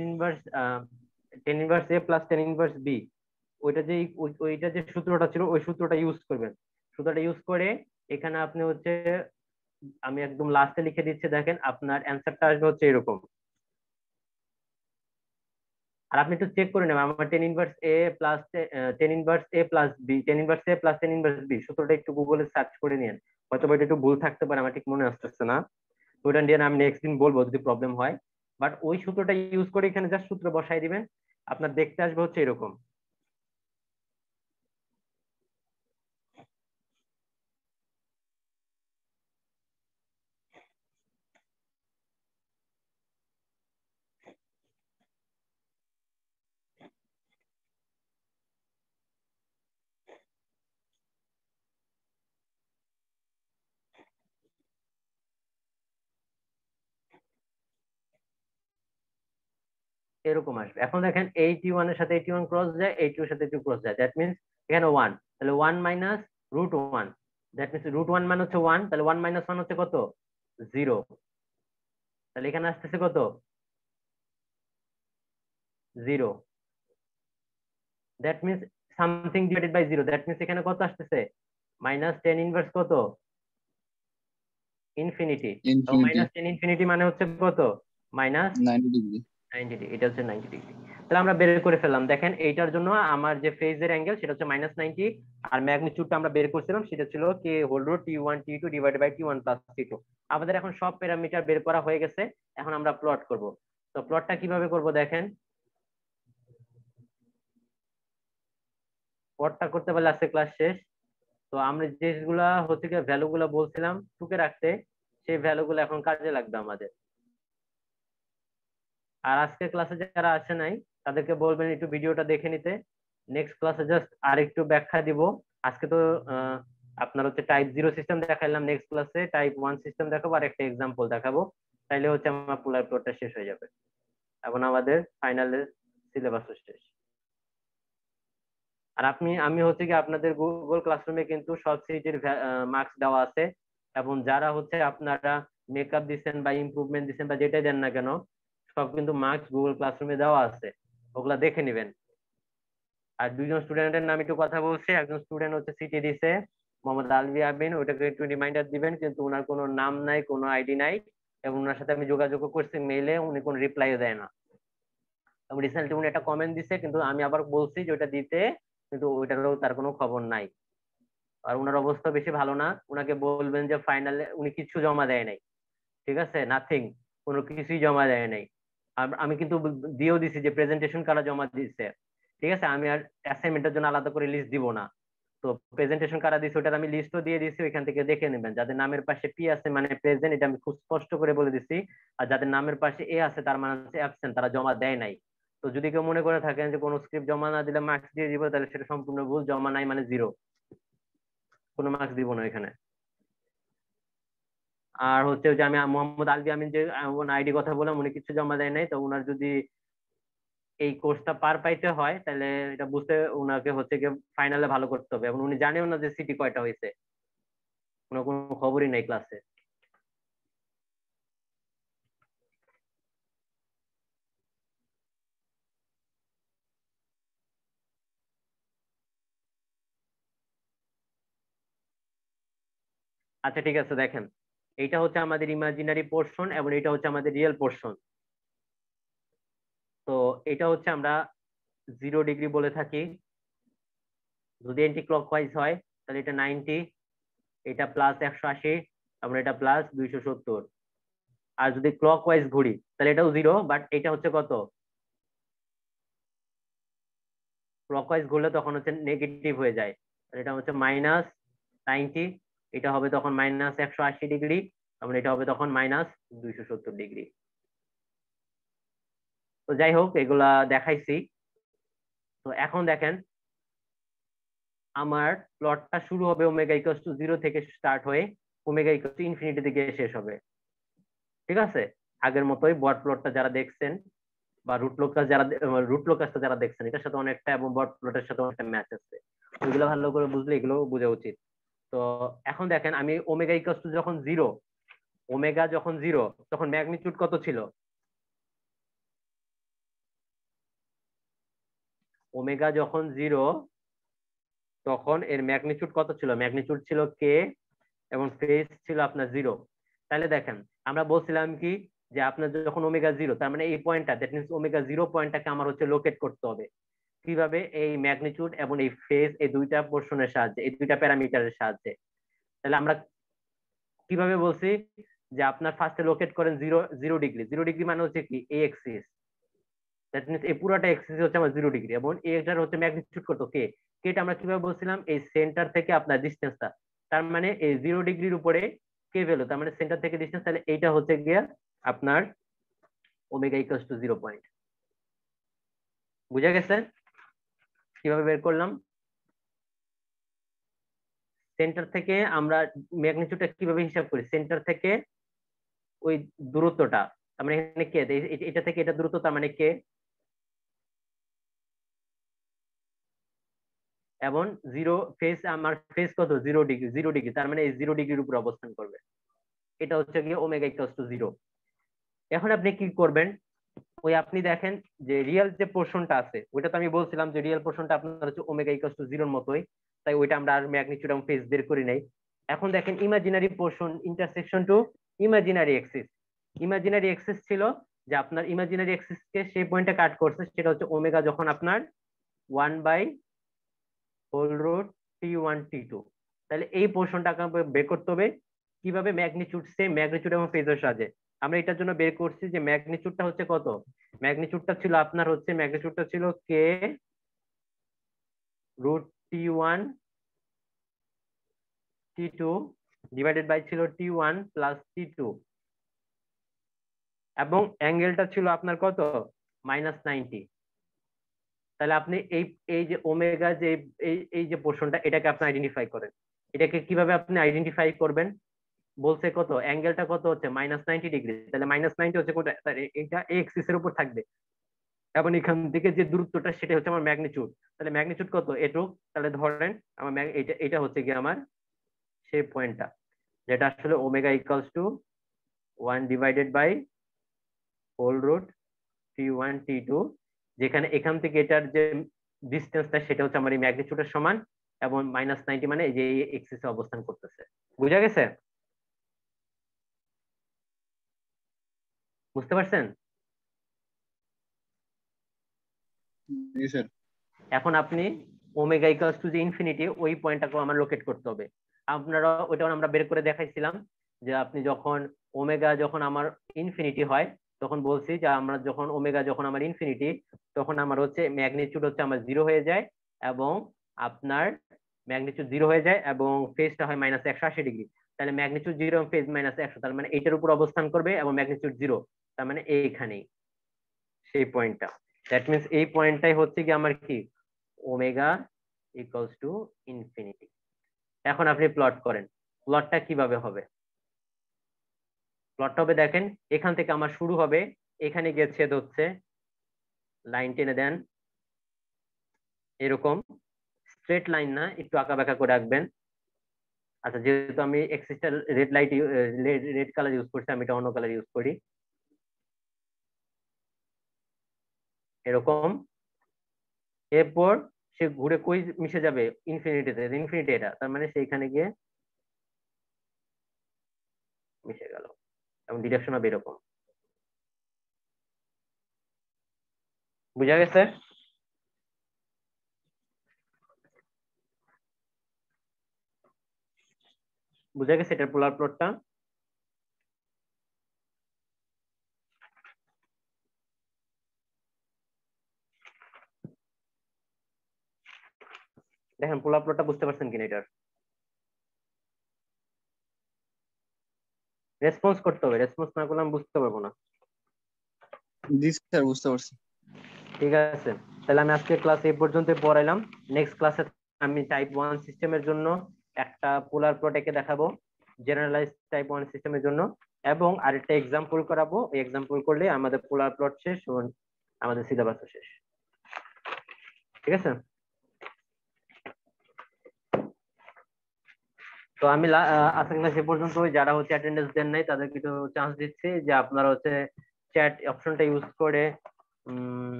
inverse A plus tan inverse B, ওইটা যে ওইটা যে সূত্রটা ছিল ওই সূত্রটা ইউজ করবেন। সূত্রটা ইউজ করে এখানে আপনি হচ্ছে, আমি একদম লাস্টে লিখে দিচ্ছি, দেখেন আপনার অ্যান্সারটা আসবে হচ্ছে এরকম। আর আপনি একটু চেক করে নেবেন আমার tan inverse A plus tan inverse A plus B, tan inverse A plus tan inverse B সূত্রটা একটু গুগলে সার্চ করে নিন, হয়তো এটা একটু ভুল থাকতে পারে, আমার ঠিক মনে আসতেছে না। তো ওটা নিয়ে আমি নেক্সট দিন বলবো যদি প্রবলেম হয়। বাট ওই সূত্রটা ইউজ করে এখানে জাস্ট সূত্র বসাই দিবেন, আপনার দেখতে আসবে হচ্ছে এরকম। এরকম আসবে। এখন দেখেন 81 এর সাথে 81 ক্রস যায়, 82 এর সাথে 82 ক্রস যায়, দ্যাট মিনস এখানে 1, তাহলে 1 minus root 1, that means root 1 মানে হচ্ছে 1, তাহলে 1 মাইনাস 1 হচ্ছে কত? 0। তাহলে এখানে আসতেছে কত? 0, that means something divided by 0, that means এখানে কত আসতেছে? মাইনাস 10 ইনভার্স কত? ইনফিনিটি। তো ইনফিনিটি। মাইনাস 10 ইনফিনিটি মানে হচ্ছে কত? Minus 90 degree. 90 ডিগ্রি, এটা হচ্ছে 90 ডিগ্রি। তাহলে আমরা বের করে ফেললাম, দেখেন এইটার জন্য আমার যে ফেজের অ্যাঙ্গেল সেটা হচ্ছে মাইনাস 90, আর ম্যাগনিটিউডটা আমরা বের করছিলাম সেটা ছিল K whole root T one T two divided by T one plus T two. আমাদের এখন সব প্যারামিটার বের করা হয়ে গেছে, এখন আমরা প্লট করব। তো প্লটটা কিভাবে করব দেখেন, প্লটটা করতে পারলে আজকে ক্লাস শেষ। তো আমরা যেগুলা হচ্ছে কি ভ্যালু গুলা বলছিলাম টুকে রাখতে, সেই ভ্যালু গুলো এখন কাজে লাগবে আমাদের। আর আজকে ক্লাসে যারা আসে নাই তাদেরকে বলবেন একটু ভিডিওটা দেখে নিতে, নেক্সট ক্লাসে জাস্ট আরেকটু ব্যাখ্যা দিব। আজকে তো আপনার হচ্ছে টাইপ 0 সিস্টেম দেখাইলাম, নেক্সট ক্লাসে টাইপ 1 সিস্টেম দেখাবো আর একটা এক্সাম্পল দেখাবো, তাইলে হচ্ছে আমার পুরো প্লটটা শেষ হয়ে যাবে। এখন আমাদের ফাইনালের সিলেবাস শেষ। আর আমি হচ্ছে কি আপনাদের গুগল ক্লাসরুমে কিন্তু সব সিটির মার্কস দেওয়া আছে, এবং যারা হচ্ছে আপনারা মেকআপ দিচ্ছেন বা ইমপ্রুভমেন্ট দিচ্ছেন বা যেটাই দেন না কেন, সব কিন্তু মার্কস গুগল ক্লাসরুমে দেওয়া আছে, ওগুলা দেখে নেবেন। আর দুইজন স্টুডেন্টের নাম একটু কথা বলছি, একজন স্টুডেন্ট হচ্ছে সিটি দিছে, মোহাম্মদ আলভি আবিন, ওটাকে একটু রিমাইন্ডার দিবেন, কিন্তু ওনার কোনো নাম নাই, কোনো আইডি নাই, এবং ওনার সাথে আমি যোগাযোগ করছি মেইলে, উনি কোনো রিপ্লাই দেয় না। এবং রিসেন্টলি উনি একটা কমেন্ট দিছে, কিন্তু আমি আবার বলছি যে ওটা দিতে, কিন্তু ওইটারও তার কোনো খবর নাই। আর ওনার অবস্থা বেশি ভালো না, ওনাকে বলবেন যে ফাইনালে উনি কিছু জমা দেয় নাই, ঠিক আছে, নাথিং, কোনো কিছুই জমা দেয় নাই। আর আমি কিন্তু দিয়েও দিছি যে প্রেজেন্টেশন কারা জমা দিচ্ছে, ঠিক আছে, আমি আর অ্যাসাইনমেন্টের জন্য আলাদা করে লিস্ট দিব না। তো প্রেজেন্টেশন কারা দিচ্ছে ওটার আমি লিস্টও দিয়ে দিছি, ওইখান থেকে দেখে নেবেন। যাদের নামের পাশে পি আছে মানে প্রেজেন্ট, এটা আমি খুব স্পষ্ট করে বলে দিছি। আর যাদের নামের পাশে এ আছে তার মানে হচ্ছে অ্যাবসেন্ট, তারা জমা দেয় নাই। তো যদি কেউ মনে করে থাকেন যে কোনো স্ক্রিপ্ট জমা না দিলে মার্কস দিয়ে দিব, তাহলে সেটা সম্পূর্ণ ভুল, জমা নাই মানে 0, কোনো মার্কস দিব না এখানে। আর হচ্ছে যে আমি মোহাম্মদ আলবি আমিন যে আইডি কথা বললাম, উনি কিছু জমা দেয় নাই, তো উনার যদি এই কোর্সটা পার পাইতে হয় তাহলে এটা বুঝতে উনাকে হচ্ছে গিয়ে ফাইনালে ভালো করতে হবে, এবং উনি জানেও না যে সিটি কয়টা হয়েছে, কোনো কোনো খবরই নাই ক্লাসে। আচ্ছা ঠিক আছে, দেখেন এইটা হচ্ছে আমাদের ইমাজিনারি পোর্শন এবং এটা হচ্ছে আমাদের রিয়েল পোর্শন। তো এটা হচ্ছে আমরা 0 ডিগ্রি বলে থাকি, যদি এন্টি ক্লকওয়াইজ হয় তাহলে এটা 90, এটা প্লাস 180, তারপর এটা প্লাস 270। আর যদি ক্লকওয়াইজ ঘুরি তাহলে এটাও 0, বাট এটা হচ্ছে কত, ক্লকওয়াইজ ঘুরলে তখন হচ্ছে নেগেটিভ হয়ে যায়, তাহলে এটা হচ্ছে -90, এটা হবে তখন -180°, তারপর এটা হবে তখন -270°। তো যাই হোক, এগুলা দেখাইছি। তো এখন দেখেন আমার প্লটটা শুরু হবে ওমেগা ইকুয়ালস টু 0 থেকে স্টার্ট হয়ে ওমেগা ইকুয়ালস টু ইনফিনিটি দিকে শেষ হবে। ঠিক আছে, আগের মতোই বট প্লটটা যারা দেখছেন বা রুট লোকাসটা যারা দেখছেন এটার সাথে অনেকটা, এবং বট প্লটের সাথে অনেকটা ম্যাচ আছে, ওইগুলো ভালো করে বুঝলে এগুলো বোঝা উচিত। তো এখন দেখেন আমি ওমেগা ইকুয়ালস টু যখন 0, ওমেগা যখন 0 তখন ম্যাগনিটিউড কত ছিল, ওমেগা যখন 0 তখন এর ম্যাগনিটিউড কত ছিল, ম্যাগনিটিউড ছিল কে, এবং ফেজ ছিল আপনার 0। তাহলে দেখেন আমরা বলছিলাম কি যে আপনার যখন ওমেগা 0, তার মানে এই পয়েন্টটা, দ্যাট মিন্স ওমেগা 0 পয়েন্টটাকে আমার হচ্ছে লোকেট করতে হবে কিভাবে, এই ম্যাগনিটিউড এবং এই ফেজ, এই দুইটা পোর্শনের সাহায্যে, এই দুইটা প্যারামিটারের সাহায্যে। তাহলে আমরা কিভাবে বলছি যে আপনার ফার্স্টে লোকেট করেন 0 ডিগ্রি, 0 ডিগ্রি মানে হচ্ছে কি এ এক্সিস, দ্যাট মিন্স এই পুরোটা এক্সিস হচ্ছে আমার 0 ডিগ্রি, এবং এটার হচ্ছে ম্যাগনিটিউড কত কে, কেটা আমরা কিভাবে বলছিলাম এই সেন্টার থেকে আপনার ডিস্টেন্সটা, তার মানে এই 0 ডিগ্রির উপরে কে ভ্যালু, তার মানে সেন্টার থেকে ডিস্টেন্স, তাহলে এইটা হচ্ছে গিয়া আপনার ওমেগা ইকুয়ালস টু 0 পয়েন্ট। বুঝা গেছে কিভাবে বের করলাম? সেন্টার থেকে আমরা ম্যাগনিটিউডটা কিভাবে হিসাব করি, সেন্টার থেকে ওই দূরত্বটা, তার মানে এখানে কে, এটা থেকে এটা দূরত্ব, তার মানে কে, এবং 0 ফেজ, আমার ফেজ কত 0 ডিগ্রি, 0 ডিগ্রি তার মানে এই 0 ডিগ্রির উপর অবস্থান করবে, এটা হচ্ছে গিয়ে ওমেগা ইকুয়ালস টু 0। এখন আপনি কি করবেন, ওই আপনি দেখেন যে রিয়েল যে পোর্শনটা আছে ওইটা তো আমি বলছিলাম যে রিয়েল পোর্শনটা আপনার হচ্ছে ওমেগা ইকুয়ালস টু 0 মতোই, তাই ওইটা আমরা আর ম্যাগনিটিউড এবং ফেজ বের করি নাই। এখন দেখেন imaginary portion intersection to imaginary axis, imaginary axis ছিল যে আপনার ইমাজিনারি এক্সিস কে সেই পয়েন্টে কাট করছে, সেটা হচ্ছে ওমেগা যখন আপনার 1/√T1 T2। তাহলে এই পোর্শনটাকে বের করতে হবে কিভাবে, ম্যাগনিটিউড সেম, ম্যাগনিটিউড এবং ফেজের সাহায্যে। আমরা এটার জন্য বের করছি যে ম্যাগনিটিউডটা হচ্ছে কত, ম্যাগনিটিউডটা ছিল আপনার হচ্ছে, ম্যাগনিটিউডটা ছিল কে √T1 T2 ডিভাইডেড বাই ছিল T1 প্লাস T2, এবং অ্যাঙ্গেলটা ছিল আপনার কত -90। তাহলে আপনি এই এই যে ওমেগা যে এই যে পোর্শনটা, এটাকে আপনি আইডেন্টিফাই করেন। এটাকে কিভাবে আপনি আইডেন্টিফাই করবেন, বলছে কত, অ্যাঙ্গেলটা কত হচ্ছে -90°, তাহলে -90 হচ্ছে কোনটা, এটা এক্সিস এর উপর থাকবে, এবং এখান থেকে যে দূরত্বটা সেটা হচ্ছে আমার ম্যাগনিটিউড, তাহলে ম্যাগনিটিউড কত এটুক, তাহলে ধরেন আমার এটা এটা হচ্ছে কি আমার সেই পয়েন্টটা, যেটা আসলে omega equals two 1/√T1 T2, যেখানে এখান থেকে এটার যে ডিস্টেন্সটা সেটা হচ্ছে আমার এই ম্যাগনিটিউডের সমান, এবং -90 মানে এই যে এক্সিসে অবস্থান করতেছে। বুঝা গেছে? বুঝতে পারছেন? জি স্যার। এখন আপনি ওমেগা ইকুয়ালস টু যে ইনফিনিটি, ওই পয়েন্টটাকে আমার লোকেট করতে হবে। আপনারা ওইটাও আমরা বের করে দেখাইছিলাম যে আপনি যখন ওমেগা যখন আমার ইনফিনিটি হয়, তখন বলছি যে আমরা যখন ওমেগা যখন আমার ইনফিনিটি, তখন আমার হচ্ছে ম্যাগনিটিউড হচ্ছে আমার 0 হয়ে যায়, এবং আপনার ম্যাগনিটিউড 0 হয়ে যায়, এবং ফেজটা হয় -180°। তাহলে ম্যাগনিটিউড 0 এবং ফেজ -100, তার মানে এইটার উপর অবস্থান করবে, এবং ম্যাগনিটিউড 0, তার মানে এইখানেই সেই পয়েন্টটা। দ্যাট মিন্স এই পয়েন্টটাই হচ্ছে কি আমার কি ওমেগা ইকুয়ালস টু ইনফিনিটি। এখন আপনি প্লট করেন, প্লটটা কিভাবে হবে, প্লটটা হবে দেখেন এখান থেকে আমার শুরু হবে, এখানে গিয়ে ছেদ হচ্ছে, লাইন টেনে দেন এরকম, স্ট্রেট লাইন না, একটু আঁকা বাঁকা করে রাখবেন। আচ্ছা, যেহেতু আমি এক্সিসটা রেড কালার ইউজ করছি, আমি এটা অন্য কালার ইউজ করি, এরকম। এরপর সে ঘুরে কই মিশে যাবে, ইনফিনিটিতে, ইনফিনিটি এটা, তার মানে সেইখানে গিয়ে মিশে গেল, এবং ডিরেকশন হবে এরকম। বুঝা গেছে? বুঝা গেছে এটার পোলার প্লটটা? দেখেন পোলার প্লটটা বুঝতে পারছেন কিনা এটার? রেসপন্স করতে হবে, রেসপন্স না করলে আমি বুঝতে পারবো না। জি স্যার, বুঝতে পারছি। ঠিক আছে, তাহলে আমি আজকে ক্লাস এই পর্যন্ত পড়াইলাম। নেক্সট ক্লাসে আমি টাইপ 1 সিস্টেমের জন্য একটা পোলার প্লট এঁকে দেখাবো, জেনারেলাইজ টাইপ 1 সিস্টেমের জন্য, এবং আরেকটা এক্সাম্পল করাবো। এই এক্সাম্পল করলে আমাদের পোলার প্লট শেষ এবং আমাদের সিলেবাসও শেষ। ঠিক আছে, তো আমি আজকের ক্লাস এ পর্যন্ত। যারা হচ্ছে অ্যাটেন্ডেন্স দেন নাই তাদেরকে একটু চান্স দিচ্ছি যে আপনারা হচ্ছে চ্যাট অপশনটা ইউজ করে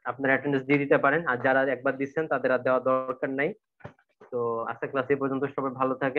আপনার অ্যাটেন্ডেন্স দিয়ে দিতে পারেন, আর যারা একবার দিচ্ছেন তাদের আর দেওয়ার দরকার নাই। তো আজকের ক্লাস এ পর্যন্ত, সবাই ভালো থাকেন।